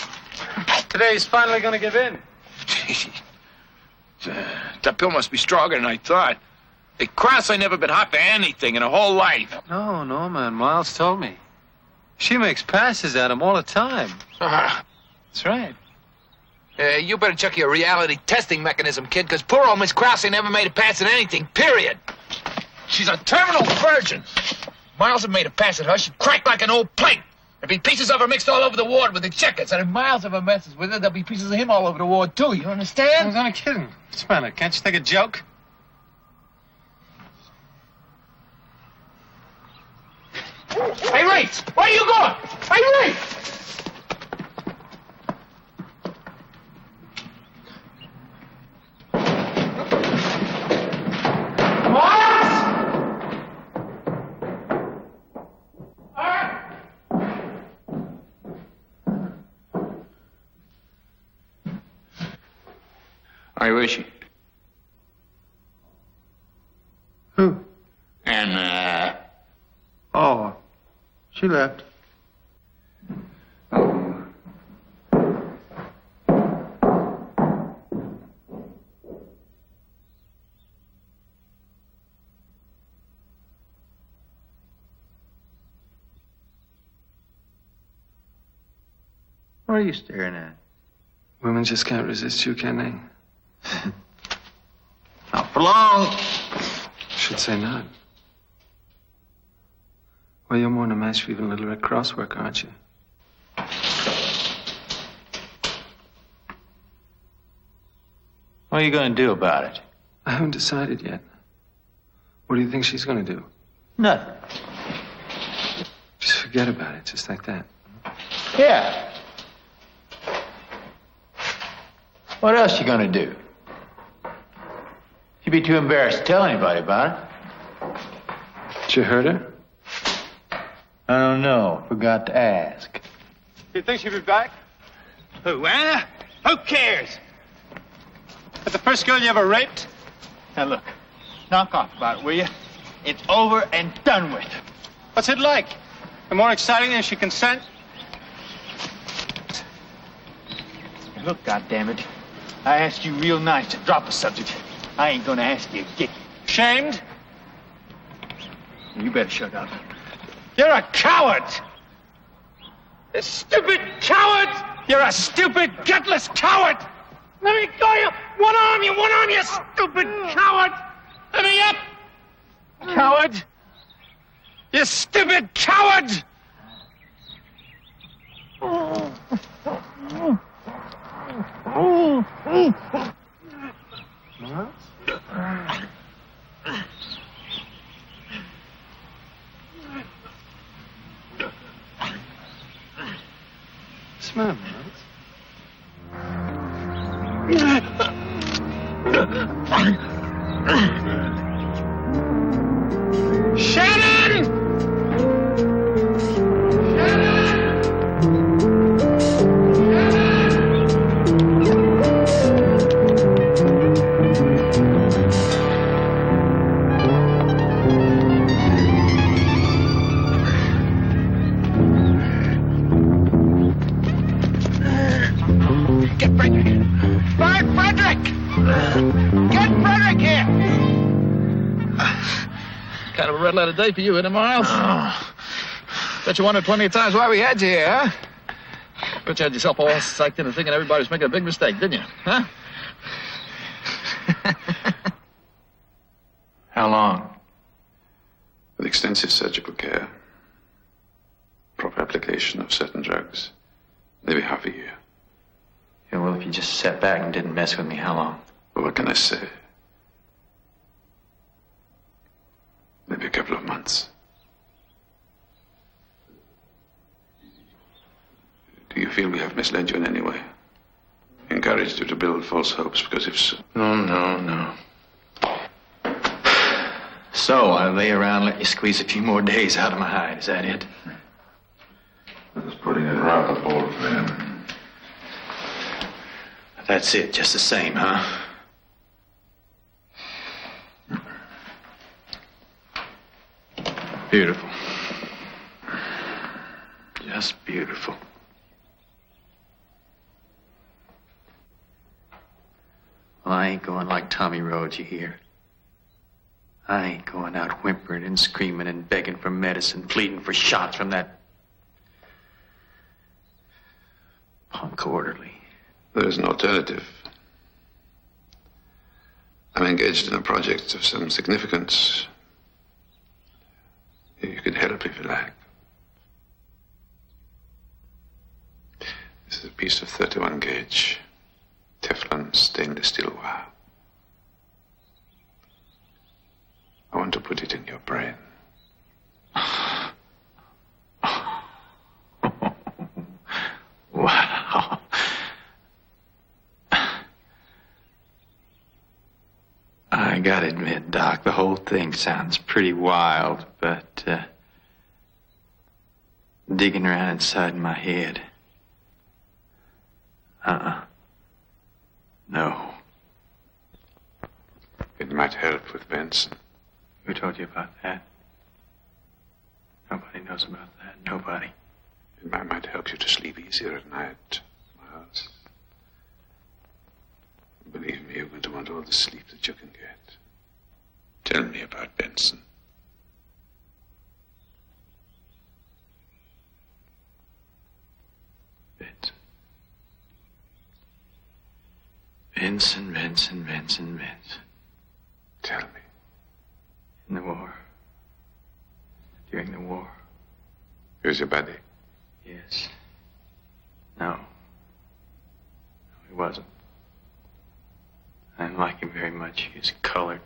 Today he's finally going to give in. That pill must be stronger than I thought. Hey, Krause ain't never been hot for anything in her whole life. No, man. Miles told me. She makes passes at him all the time. That's right. You better check your reality testing mechanism, kid, because poor old Miss Krause ain't never made a pass at anything, period. She's a terminal virgin. Miles had made a pass at her, she'd crack like an old plate. There'd be pieces of her mixed all over the ward with the checkers, and if Miles ever messes with her, there'll be pieces of him all over the ward, too. You understand? I was only kidding. Spanner, can't you take a joke? Hey, Race! Where are you going? Hey, Race! Where is she? Who? And, Oh, she left. What are you staring at? Women just can't resist you, can they? Not for long. Should say not. Well, you're more than a match for even Little Red Cross work, aren't you? What are you going to do about it? I haven't decided yet. What do you think she's going to do? Nothing. Just forget about it, just like that. Yeah. What else you going to do? You'd be too embarrassed to tell anybody about it. Did you hurt her? I don't know. Forgot to ask. You think she'll be back? Who, Anna? Who cares? But the first girl you ever raped? Now, look. Knock off about it, will you? It's over and done with. What's it like? And more exciting than she consent? Look, goddammit. I asked you real nice to drop the subject. I ain't gonna ask you again. Shamed? You better shut up. You're a coward! A stupid coward! You're a stupid, gutless coward! Let me go, you one arm, you stupid coward! Let me up! Coward! You stupid coward! Smell, Shannon! Get Frederick! Find Frederick! Get Frederick here! Kind of a red letter day for you, isn't it, Miles? Bet you wondered plenty of times why we had you here, huh? Bet you had yourself all psyched into thinking everybody was making a big mistake, didn't you? Huh? How long? With extensive surgical care, proper application of certain drugs, maybe half a year. Yeah, well, if you just sat back and didn't mess with me, how long? Well, what can I say? Maybe a couple of months. Do you feel we have misled you in any way? Encouraged you to build false hopes? Because if so... No. So, I lay around, let you squeeze a few more days out of my hide. Is that it? That's putting it rather bold for him. That's it, just the same, huh? Beautiful. Just beautiful. Well, I ain't going like Tommy Rhodes, you hear? I ain't going out whimpering and screaming and begging for medicine, pleading for shots from that punk orderly. There is an alternative. I'm engaged in a project of some significance. You can help if you like. This is a piece of 31 gauge Teflon stainless steel wire. I want to put it in your brain. Wow. I gotta admit, Doc, the whole thing sounds pretty wild, but, digging around inside my head. No. It might help with Benson. Who told you about that? Nobody knows about that. Nobody. It might help you to sleep easier at night, Miles. Believe me, you're going to want all the sleep that you can get. Tell me about Benson. Benson. Tell me. In the war. During the war. Here's your buddy. Yes. No, he wasn't. I didn't like him very much. He was colored.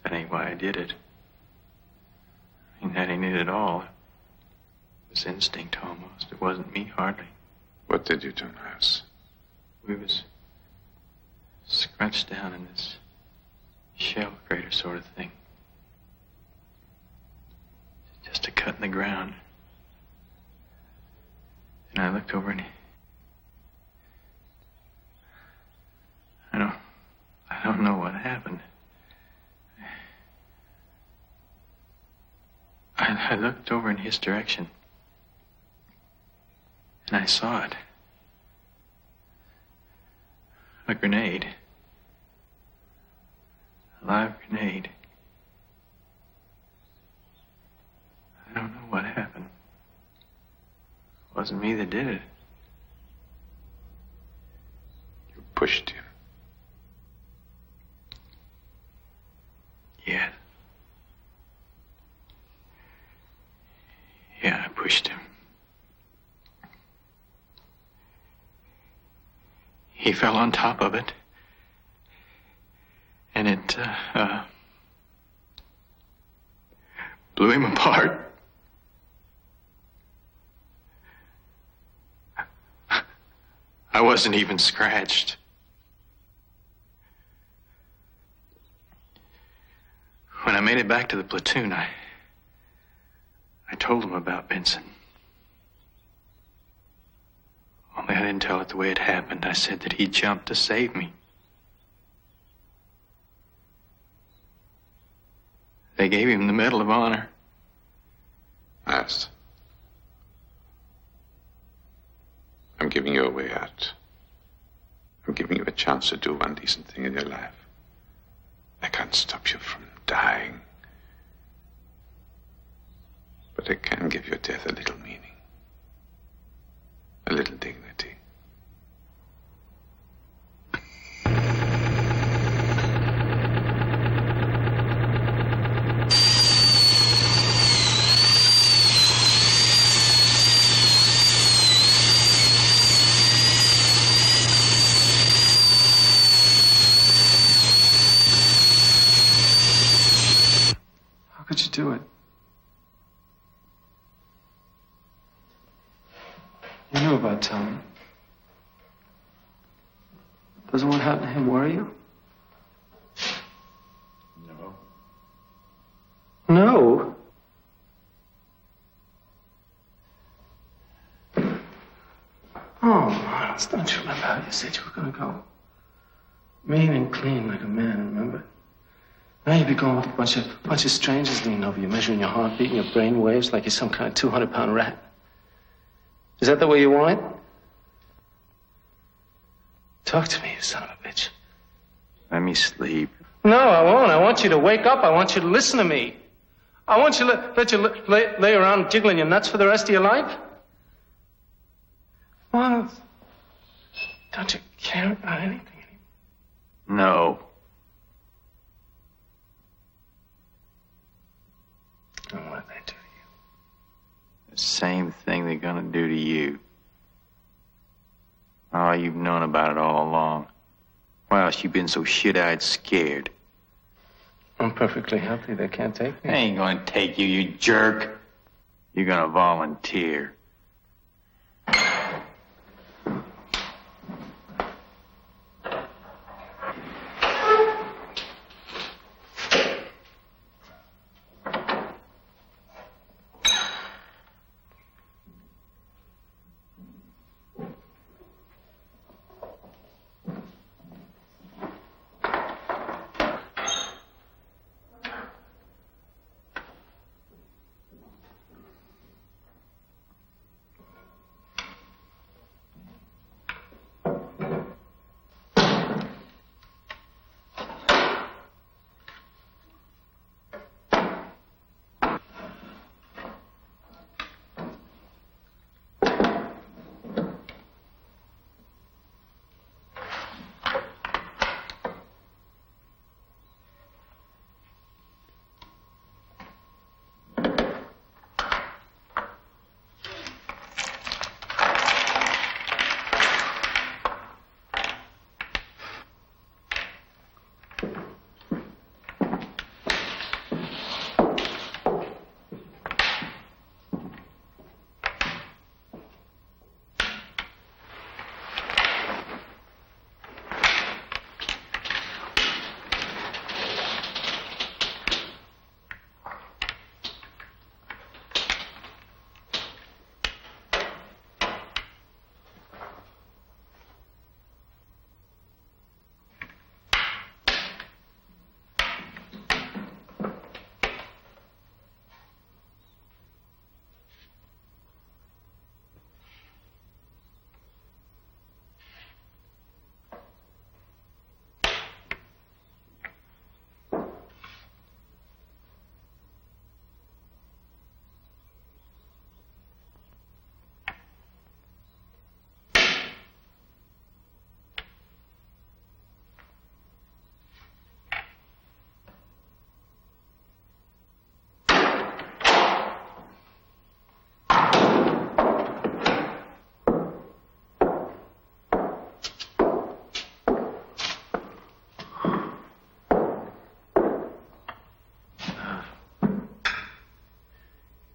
That ain't why I did it. I mean, that ain't it at all. It was instinct almost. It wasn't me, hardly. What did you do, Miles? We was scrunched down in this shell crater sort of thing. Just a cut in the ground. And I looked over and I don't know what happened. I looked over in his direction. And I saw it. A grenade. A live grenade. I don't know what happened. It wasn't me that did it. You pushed him. Yeah. Yeah, I pushed him. He fell on top of it. And it, blew him apart. I wasn't even scratched. When I made it back to the platoon, I told him about Benson. Only I didn't tell it the way it happened. I said that he jumped to save me. They gave him the Medal of Honor. Miles, I'm giving you a way out. I'm giving you a chance to do one decent thing in your life. I can't stop you from dying. But it can give your death a little meaning, a little dignity. How could you do it? You knew about Tom. Doesn't what happened to him worry you? No. No? Oh, Miles, don't you remember how you said you were going to go? Mean and clean like a man, remember? Now you'd be going with a bunch of strangers leaning over you, measuring your heartbeat and your brain waves like you're some kind of 200-pound rat. Is that the way you want it? Talk to me, you son of a bitch. Let me sleep. No, I won't. I want you to wake up. I want you to listen to me. I want you to let you lay around jiggling your nuts for the rest of your life. Miles, don't you care about anything anymore? No. And what did they do to you? The same thing they're gonna do to you. Oh, you've known about it all along. Why else you been so shit-eyed scared? I'm perfectly healthy. They can't take me. They ain't gonna take you, you jerk. You're gonna volunteer.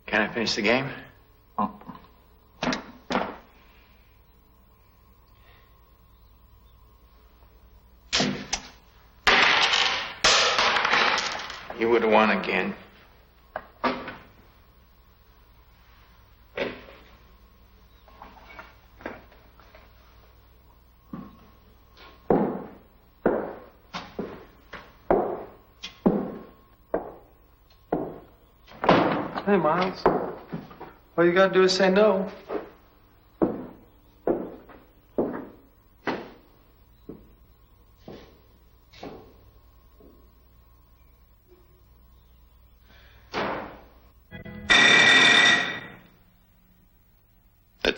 Can I finish the game? Oh. You would have won again. Hey, Miles. All you gotta do is say no.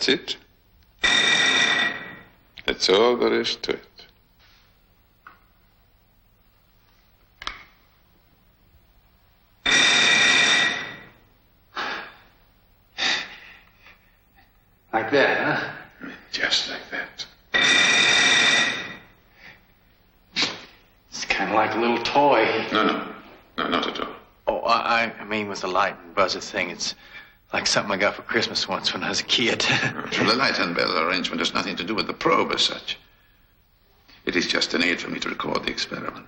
That's it. That's all there is to it. Like that, huh? Just like that. It's kind of like a little toy. No, not at all. Oh, I mean with the light and buzzer thing, it's like something I got for Christmas once when I was a kid. So the light and bell arrangement has nothing to do with the probe as such. It is just an aid for me to record the experiment.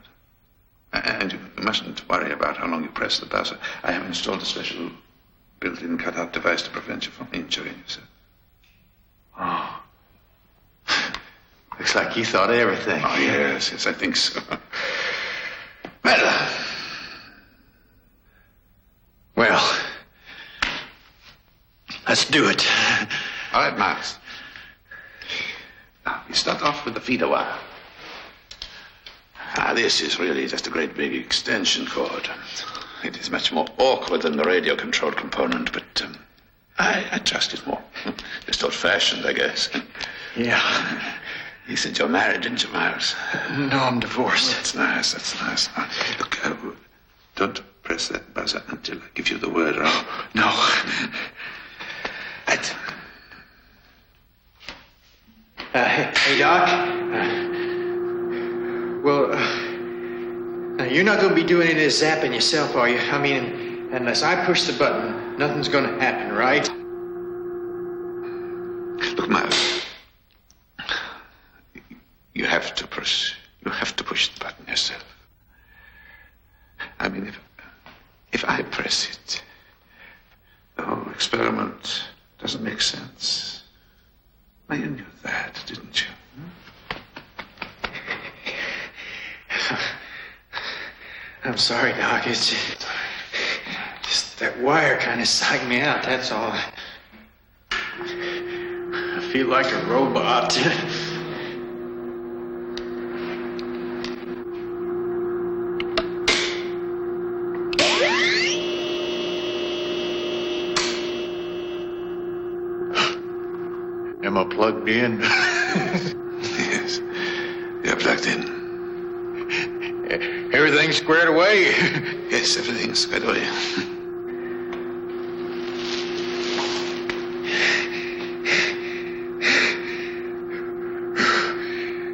And you mustn't worry about how long you press the buzzer. I have installed a special built-in cut-out device to prevent you from injuring yourself. Oh. Looks like you thought of everything. Oh, yes, I think so. Well, let's do it. All right, Miles. Now, you start off with the feeder wire. This is really just a great big extension cord. It is much more awkward than the radio-controlled component, but I trust it more. Just old-fashioned, I guess. Yeah. You said you're married, didn't you, Miles? No, I'm divorced. That's nice. Look, don't press that buzzer until I give you the word. No. Right. Hey, Doc. Now you're not going to be doing any of this zapping yourself, are you? I mean, unless I push the button, nothing's going to happen, right? Look, Miles. You have to push the button yourself. I mean, if I press it, the whole experiment doesn't make sense. Now, you knew that, didn't you? I'm sorry, Doc. It's just that wire kind of psyched me out, that's all. I feel like a robot. Am I plugged in? Yes, you're plugged in. Everything's squared away. Yes, everything's squared away.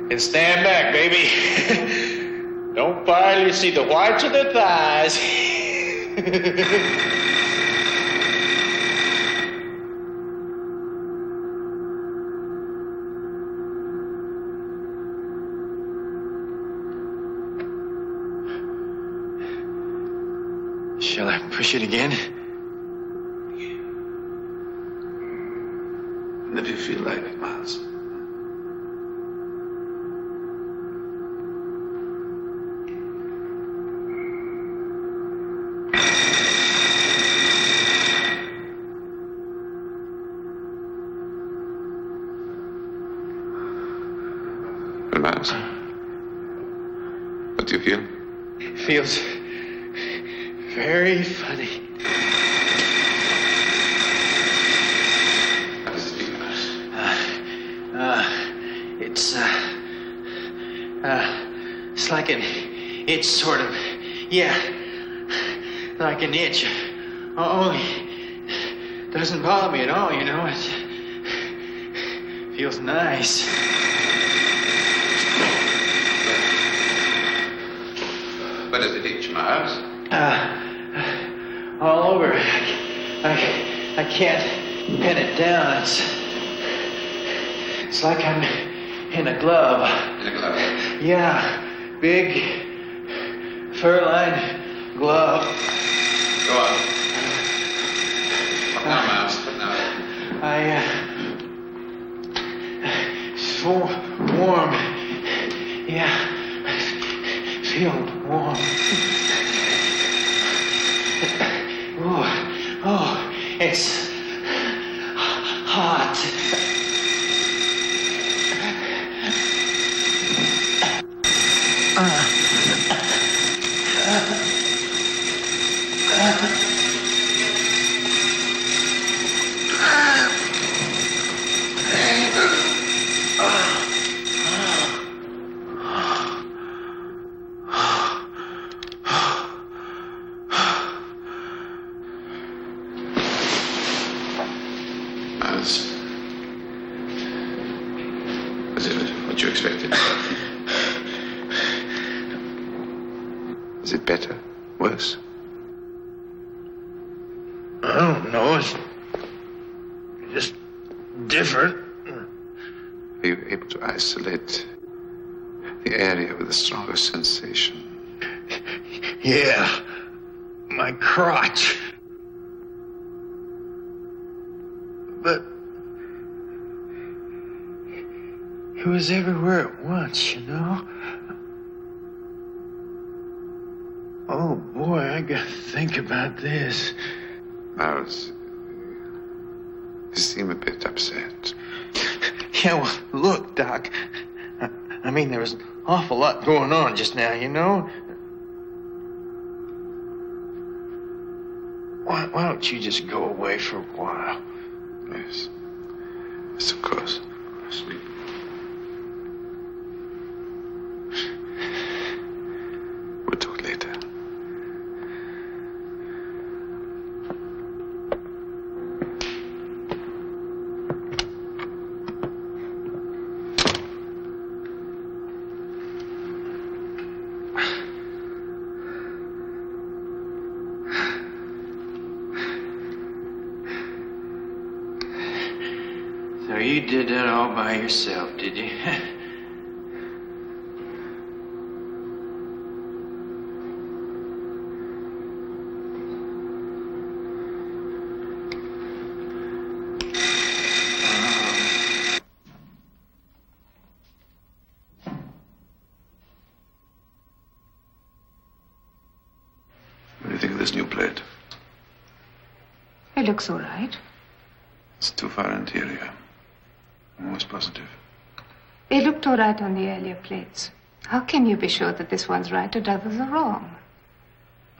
And stand back, baby. Don't fire till you see the whites of the thighs. Shall I push it again? Whenever you feel like it, Miles. Well, Miles, what do you feel? Feels very funny. It's like an itch, sort of. Yeah, like an itch. Only doesn't bother me at all, you know. It feels nice. Where does it itch, Miles? All over. I can't pin it down. It's like I'm in a glove. In a glove? Yeah, big fur-lined glove. Go on. What now, Miles? What now? It's warm. Yeah, feel warm. Oh, it's hot. Is it better? Worse? I don't know. It's just different. Are you able to isolate the area with the strongest sensation? Yeah. My crotch. But it was everywhere at once, you know? Oh, boy, I gotta think about this. Miles, you seem a bit upset. Yeah, well, look, Doc. I mean, there was an awful lot going on just now, you know? Why don't you just go away for a while? Yes. Yes, of course. Sleep. We'll talk later. So you did that all by yourself, did you? What do you think of this new plate? It looks all right. It's too far interior. I'm always positive. It looked all right on the earlier plates. How can you be sure that this one's right or the others are wrong?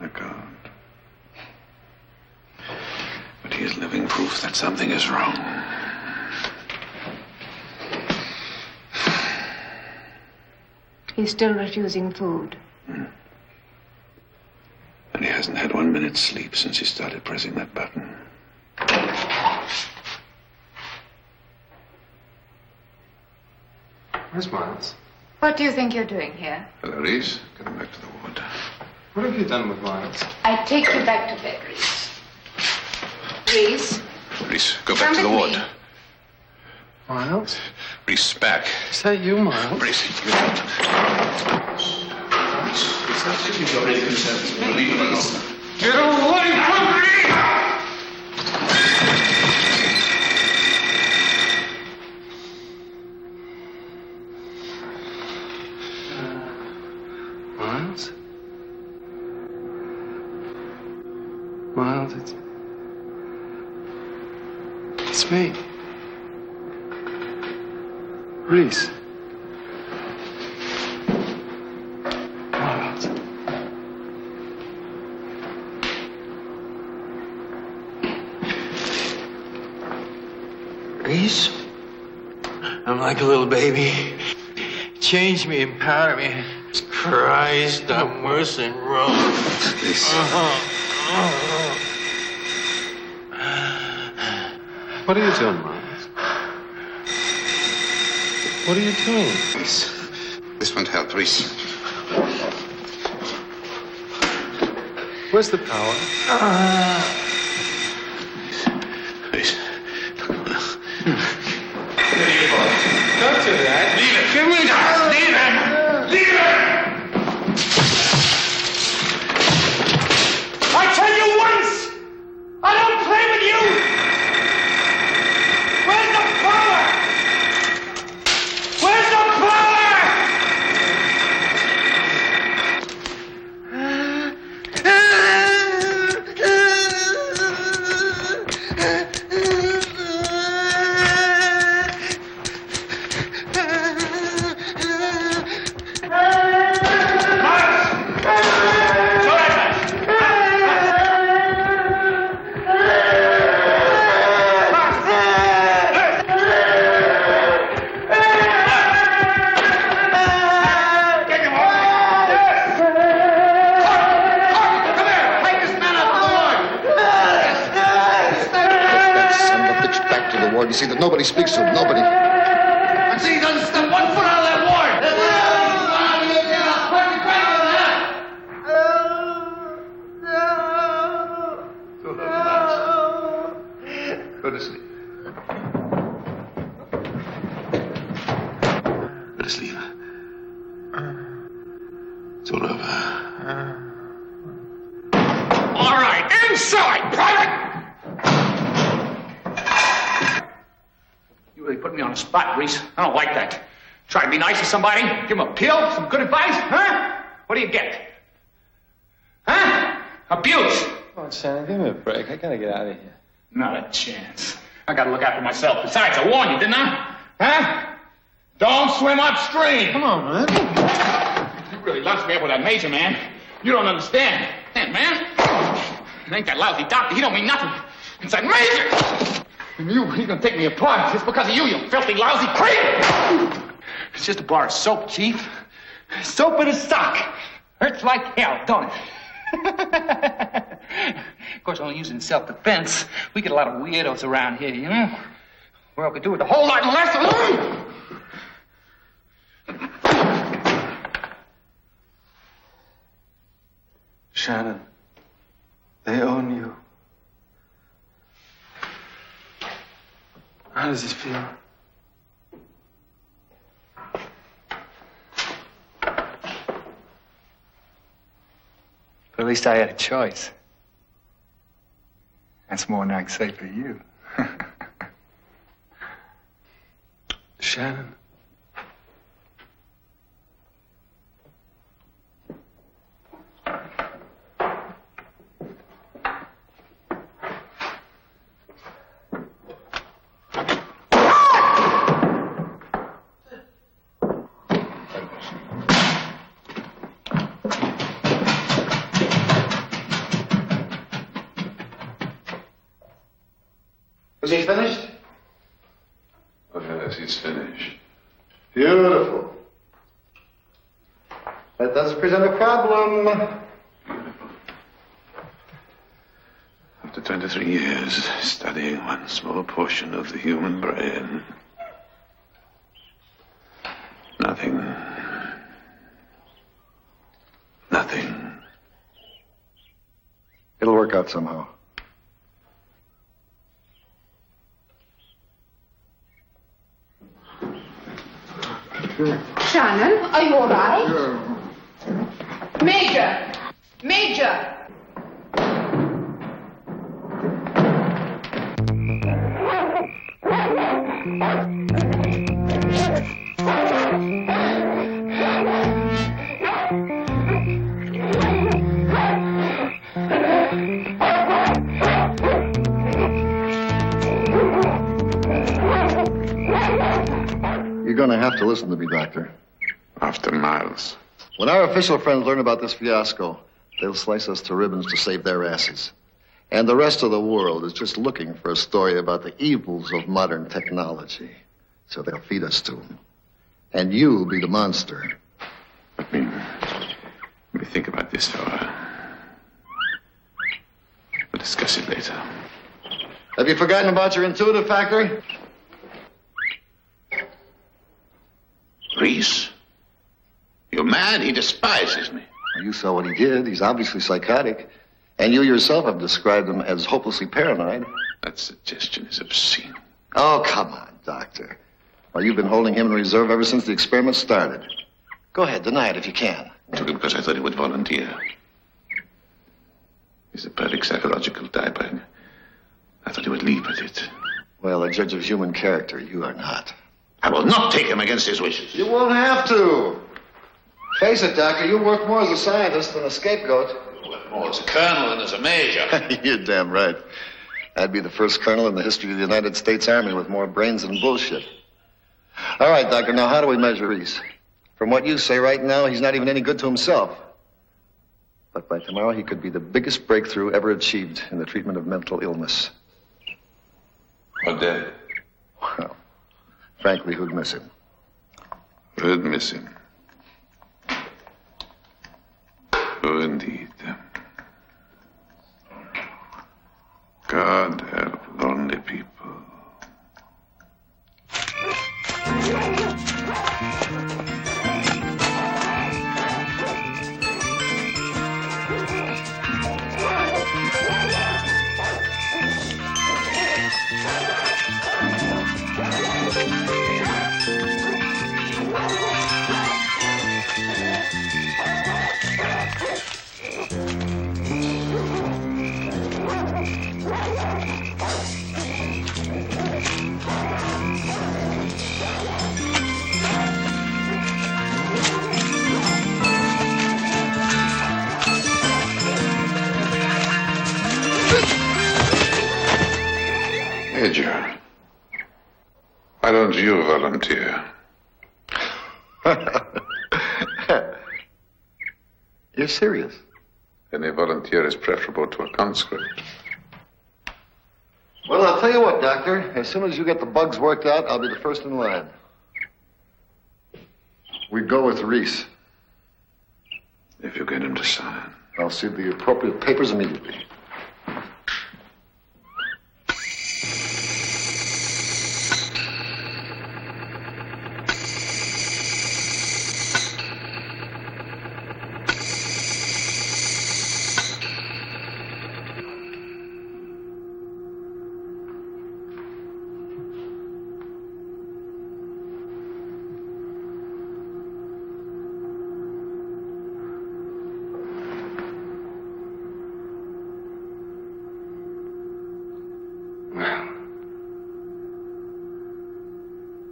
I can't. But here's living proof that something is wrong. He's still refusing food. And he hasn't had 1 minute's sleep since he started pressing that button. Where's Miles? What do you think you're doing here? Hello, Reese. Get him back to the ward. What have you done with Miles? I take you back to bed, Reese. Reese? Reese, go back Come to the with ward. me. Miles? Reese, back. Is that you, Miles? Reese, get out. Get away from me! Miles? Miles, it's me. Reese. Miles. Reese? I'm like a little baby. Change me, empower me. Christ, I'm worse than Rome. What are you doing, Miles? What are you doing? This won't help, Reese. Where's the power? Reese. Don't do that. Leave it. Give me that. Leave him. Leave him. I tell you once, I don't play with you. Where's the power? Where's the You see that nobody speaks to him. Nobody. I see he doesn't step 1 foot out of that ward. inside, Private! You really put me on the spot, Reese. I don't like that. Try to be nice to somebody, give them a pill, some good advice, huh? What do you get? Huh? Abuse. Come on, Shannon, give me a break. I gotta get out of here. Not a chance. I gotta look after myself. Besides, I warned you, didn't I? Huh? Don't swim upstream. Come on, man. You really lunched me up with that major, man. You don't understand. Man. It ain't that lousy doctor. He don't mean nothing. It's that major. And he's gonna take me apart. It's because of you, you filthy, lousy creep. It's just a bar of soap, Chief. Soap in a sock. Hurts like hell, don't it? Of course, only using self-defense. We get a lot of weirdos around here, you know? Well, we could do with a whole lot less. Shannon, they own you. How does it feel? But at least I had a choice. That's more than I can say for you. Shannon. Is he finished? Oh, yes, he's finished. Beautiful. That doesn't present a problem. After 23 years studying one small portion of the human brain, nothing. It'll work out somehow. Shannon, are you all right? Major! Major! You're going to have to listen to me, Doctor. After Miles. When our official friends learn about this fiasco, they'll slice us to ribbons to save their asses. And the rest of the world is just looking for a story about the evils of modern technology. So they'll feed us to them. And you'll be the monster. Let me think about this for a while. We'll discuss it later. Have you forgotten about your intuitive factory? Reese? You're mad? He despises me. Well, you saw what he did. He's obviously psychotic. And you yourself have described him as hopelessly paranoid. That suggestion is obscene. Oh, come on, Doctor. Well, you've been holding him in reserve ever since the experiment started. Go ahead, deny it if you can. I took him because I thought he would volunteer. He's a perfect psychological type. I thought he would leap at it. Well, a judge of human character, you are not. I will not take him against his wishes. You won't have to. Face it, Doctor, you work more as a scientist than a scapegoat. You work more as a colonel than as a major. You're damn right. I'd be the first colonel in the history of the United States Army with more brains than bullshit. All right, Doctor, now how do we measure Reese? From what you say right now, he's not even any good to himself. But by tomorrow, he could be the biggest breakthrough ever achieved in the treatment of mental illness. Or dead. Well, frankly, who'd miss him? Who'd miss him? Oh, indeed. God help lonely people. Major, why don't you volunteer? You're serious? Any volunteer is preferable to a conscript. Well, I'll tell you what, Doctor. As soon as you get the bugs worked out, I'll be the first in line. We go with Reese. If you get him to sign. I'll see the appropriate papers immediately.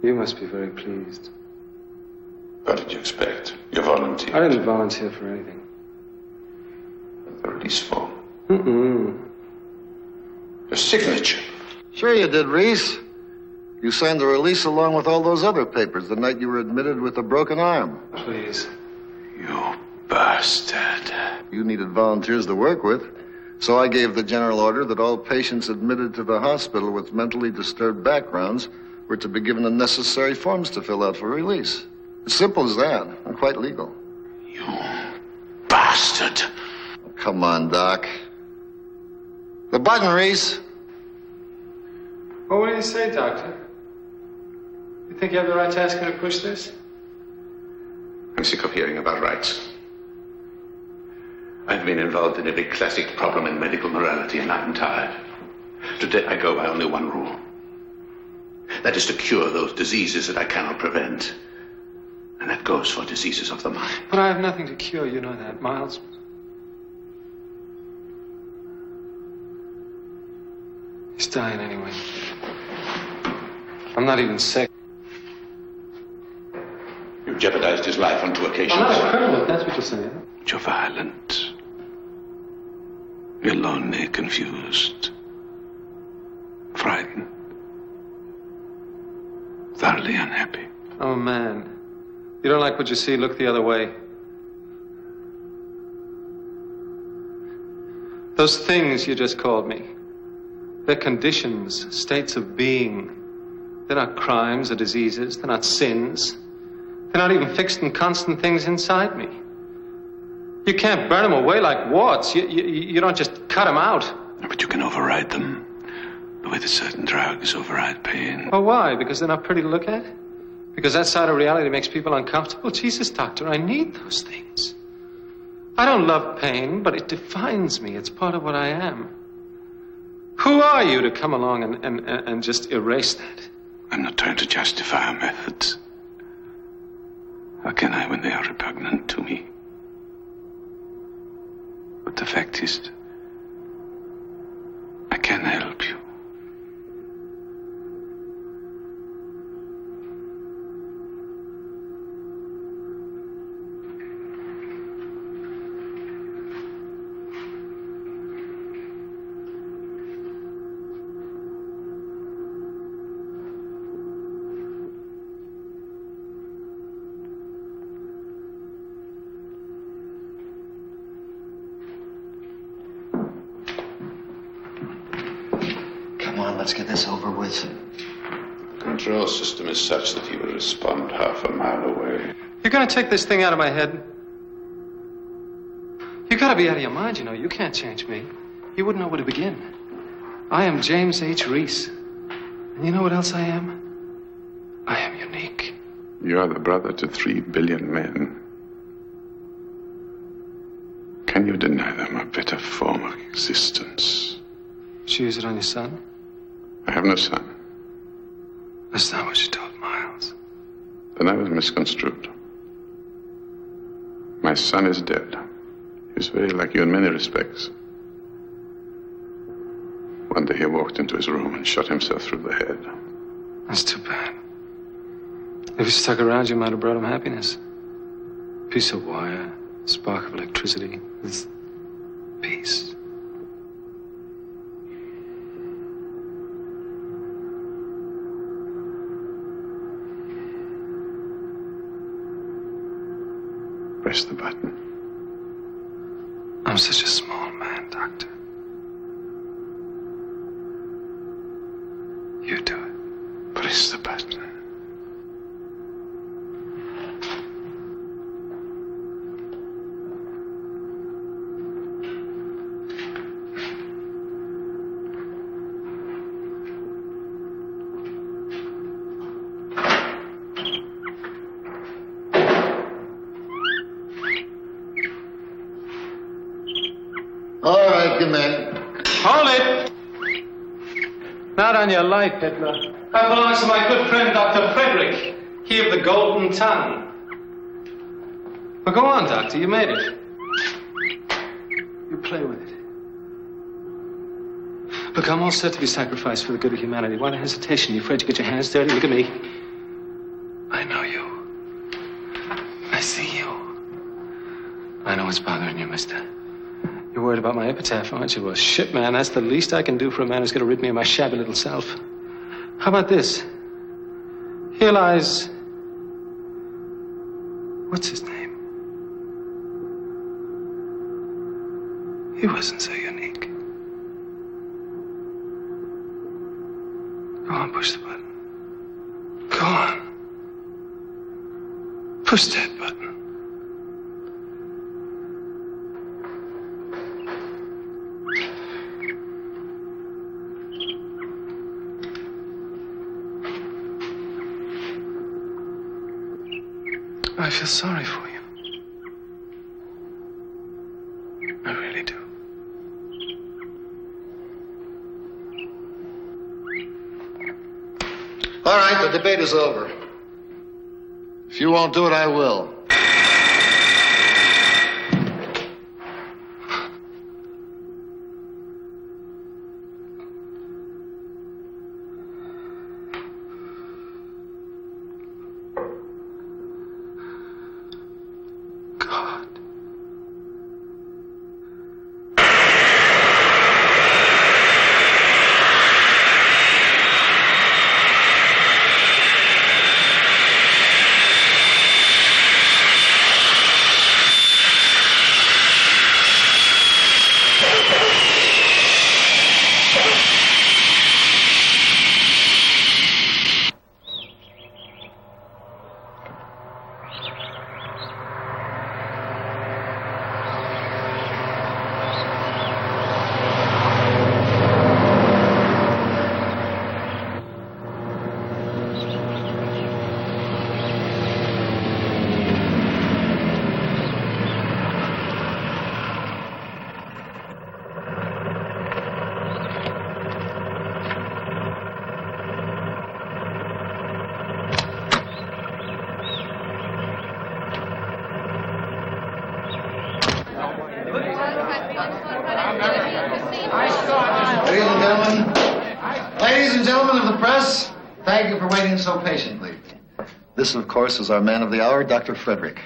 You must be very pleased. What did you expect? You volunteered. I didn't volunteer for anything. The release form. Your signature. Sure you did, Reese. You signed the release along with all those other papers the night you were admitted with a broken arm. Please. You bastard. You needed volunteers to work with. So I gave the general order that all patients admitted to the hospital with mentally disturbed backgrounds were to be given the necessary forms to fill out for release. As simple as that, and quite legal. You bastard. Oh, come on, Doc. The button, Reese. Well, what do you say, Doctor? You think you have the right to ask her to push this? I'm sick of hearing about rights. I've been involved in every classic problem in medical morality, and I'm tired. Today I go by only one rule. That is to cure those diseases that I cannot prevent. And that goes for diseases of the mind. But I have nothing to cure, you know that, Miles. He's dying anyway. I'm not even sick. You jeopardized his life on 2 occasions. I'm not a criminal, if that's what you're saying. You're violent. You're lonely, confused, frightened, thoroughly unhappy. Oh, man. You don't like what you see, look the other way. Those things you just called me, they're conditions, states of being. They're not crimes or diseases. They're not sins. They're not even fixed and constant things inside me. You can't burn them away like warts. You don't just cut them out. But you can override them. The way that certain drugs override pain. Well, why? Because they're not pretty to look at? Because that side of reality makes people uncomfortable? Jesus, Doctor, I need those things. I don't love pain, but it defines me. It's part of what I am. Who are you to come along and just erase that? I'm not trying to justify our methods. How can I when they are repugnant to me? But the fact is, I can help you. Let's get this over with. The control system is such that he will respond half a mile away. You're gonna take this thing out of my head? You gotta be out of your mind, you know. You can't change me. You wouldn't know where to begin. I am James H. Reese. And you know what else I am? I am unique. You are the brother to 3 billion men. Can you deny them a better form of existence? Did you use it on your son? I have no son. That's not what you told Miles. Then I was misconstrued. My son is dead. He's very like you in many respects. One day he walked into his room and shot himself through the head. That's too bad. If he stuck around, you might have brought him happiness. Piece of wire, spark of electricity, with peace. Press the button. I'm such a small man, Doctor. You do it. Press the button. All right, good man. Hold it! Not on your life, Hitler. That belongs to my good friend, Dr. Frederick. He of the golden tongue. Well, go on, Doctor. You made it. You play with it. Look, I'm all set to be sacrificed for the good of humanity. Why the hesitation? You afraid to get your hands dirty? Look at me. I know you. I see you. I know what's bothering you, mister. You're worried about my epitaph, aren't you? Well, shit, man, that's the least I can do for a man who's going to rid me of my shabby little self. How about this? Here lies... What's his name? He wasn't so unique. Go on, push the button. Go on. Push that button. I feel sorry for you. I really do. All right, the debate is over. If you won't do it, I will. Ladies and gentlemen of the press, thank you for waiting so patiently. This, of course, is our man of the hour, Dr. Frederick.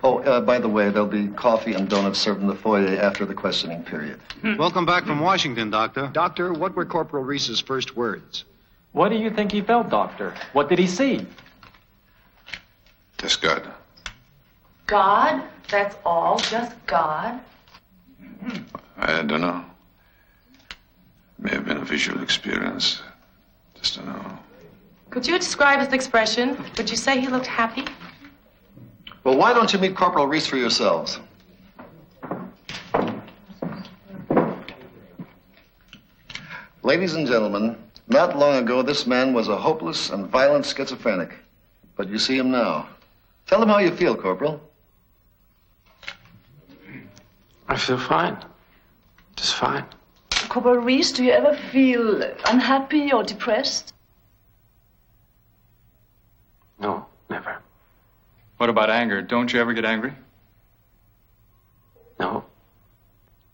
Oh, by the way, there'll be coffee and donuts served in the foyer after the questioning period. Welcome back from Washington, Doctor. Doctor, what were Corporal Reese's first words? What do you think he felt, Doctor? What did he see? Just God. God? That's all? Just God? I don't know. May have been a visual experience. Just don't know. Could you describe his expression? Would you say he looked happy? Well, why don't you meet Corporal Reese for yourselves? Ladies and gentlemen, not long ago, this man was a hopeless and violent schizophrenic. But you see him now. Tell him how you feel, Corporal. I feel fine. Just fine. Corporal Reese, do you ever feel unhappy or depressed? No, never. What about anger? Don't you ever get angry? No,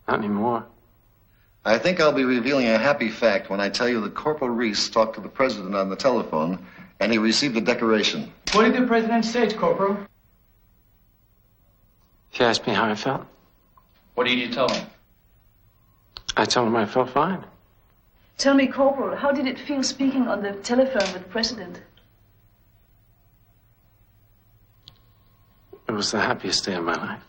not anymore. I think I'll be revealing a happy fact when I tell you that Corporal Reese talked to the president on the telephone and he received a decoration. What did the president say, Corporal? He asked me how I felt. What did you tell him? I told him I felt fine. Tell me, Corporal, how did it feel speaking on the telephone with the president? It was the happiest day of my life.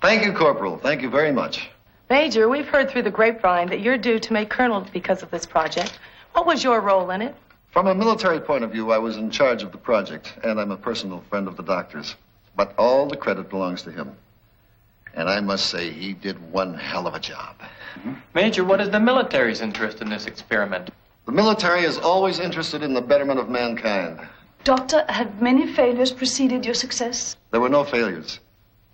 Thank you, Corporal. Thank you very much. Major, we've heard through the grapevine that you're due to make colonel because of this project. What was your role in it? From a military point of view, I was in charge of the project, and I'm a personal friend of the doctor's. But all the credit belongs to him. And I must say, he did one hell of a job. Major, what is the military's interest in this experiment? The military is always interested in the betterment of mankind. Doctor, have many failures preceded your success? There were no failures.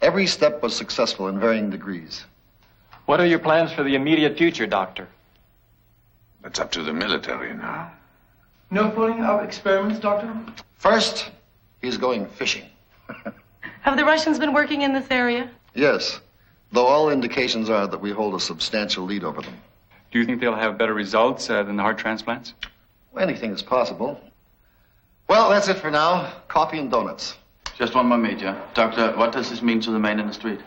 Every step was successful in varying degrees. What are your plans for the immediate future, Doctor? That's up to the military now. No fooling of experiments, Doctor? First, he's going fishing. Have the Russians been working in this area? Yes, though all indications are that we hold a substantial lead over them. Do you think they'll have better results than the heart transplants? Anything is possible. Well, that's it for now. Coffee and donuts. Just one more, Major. Doctor, what does this mean to the man in the street?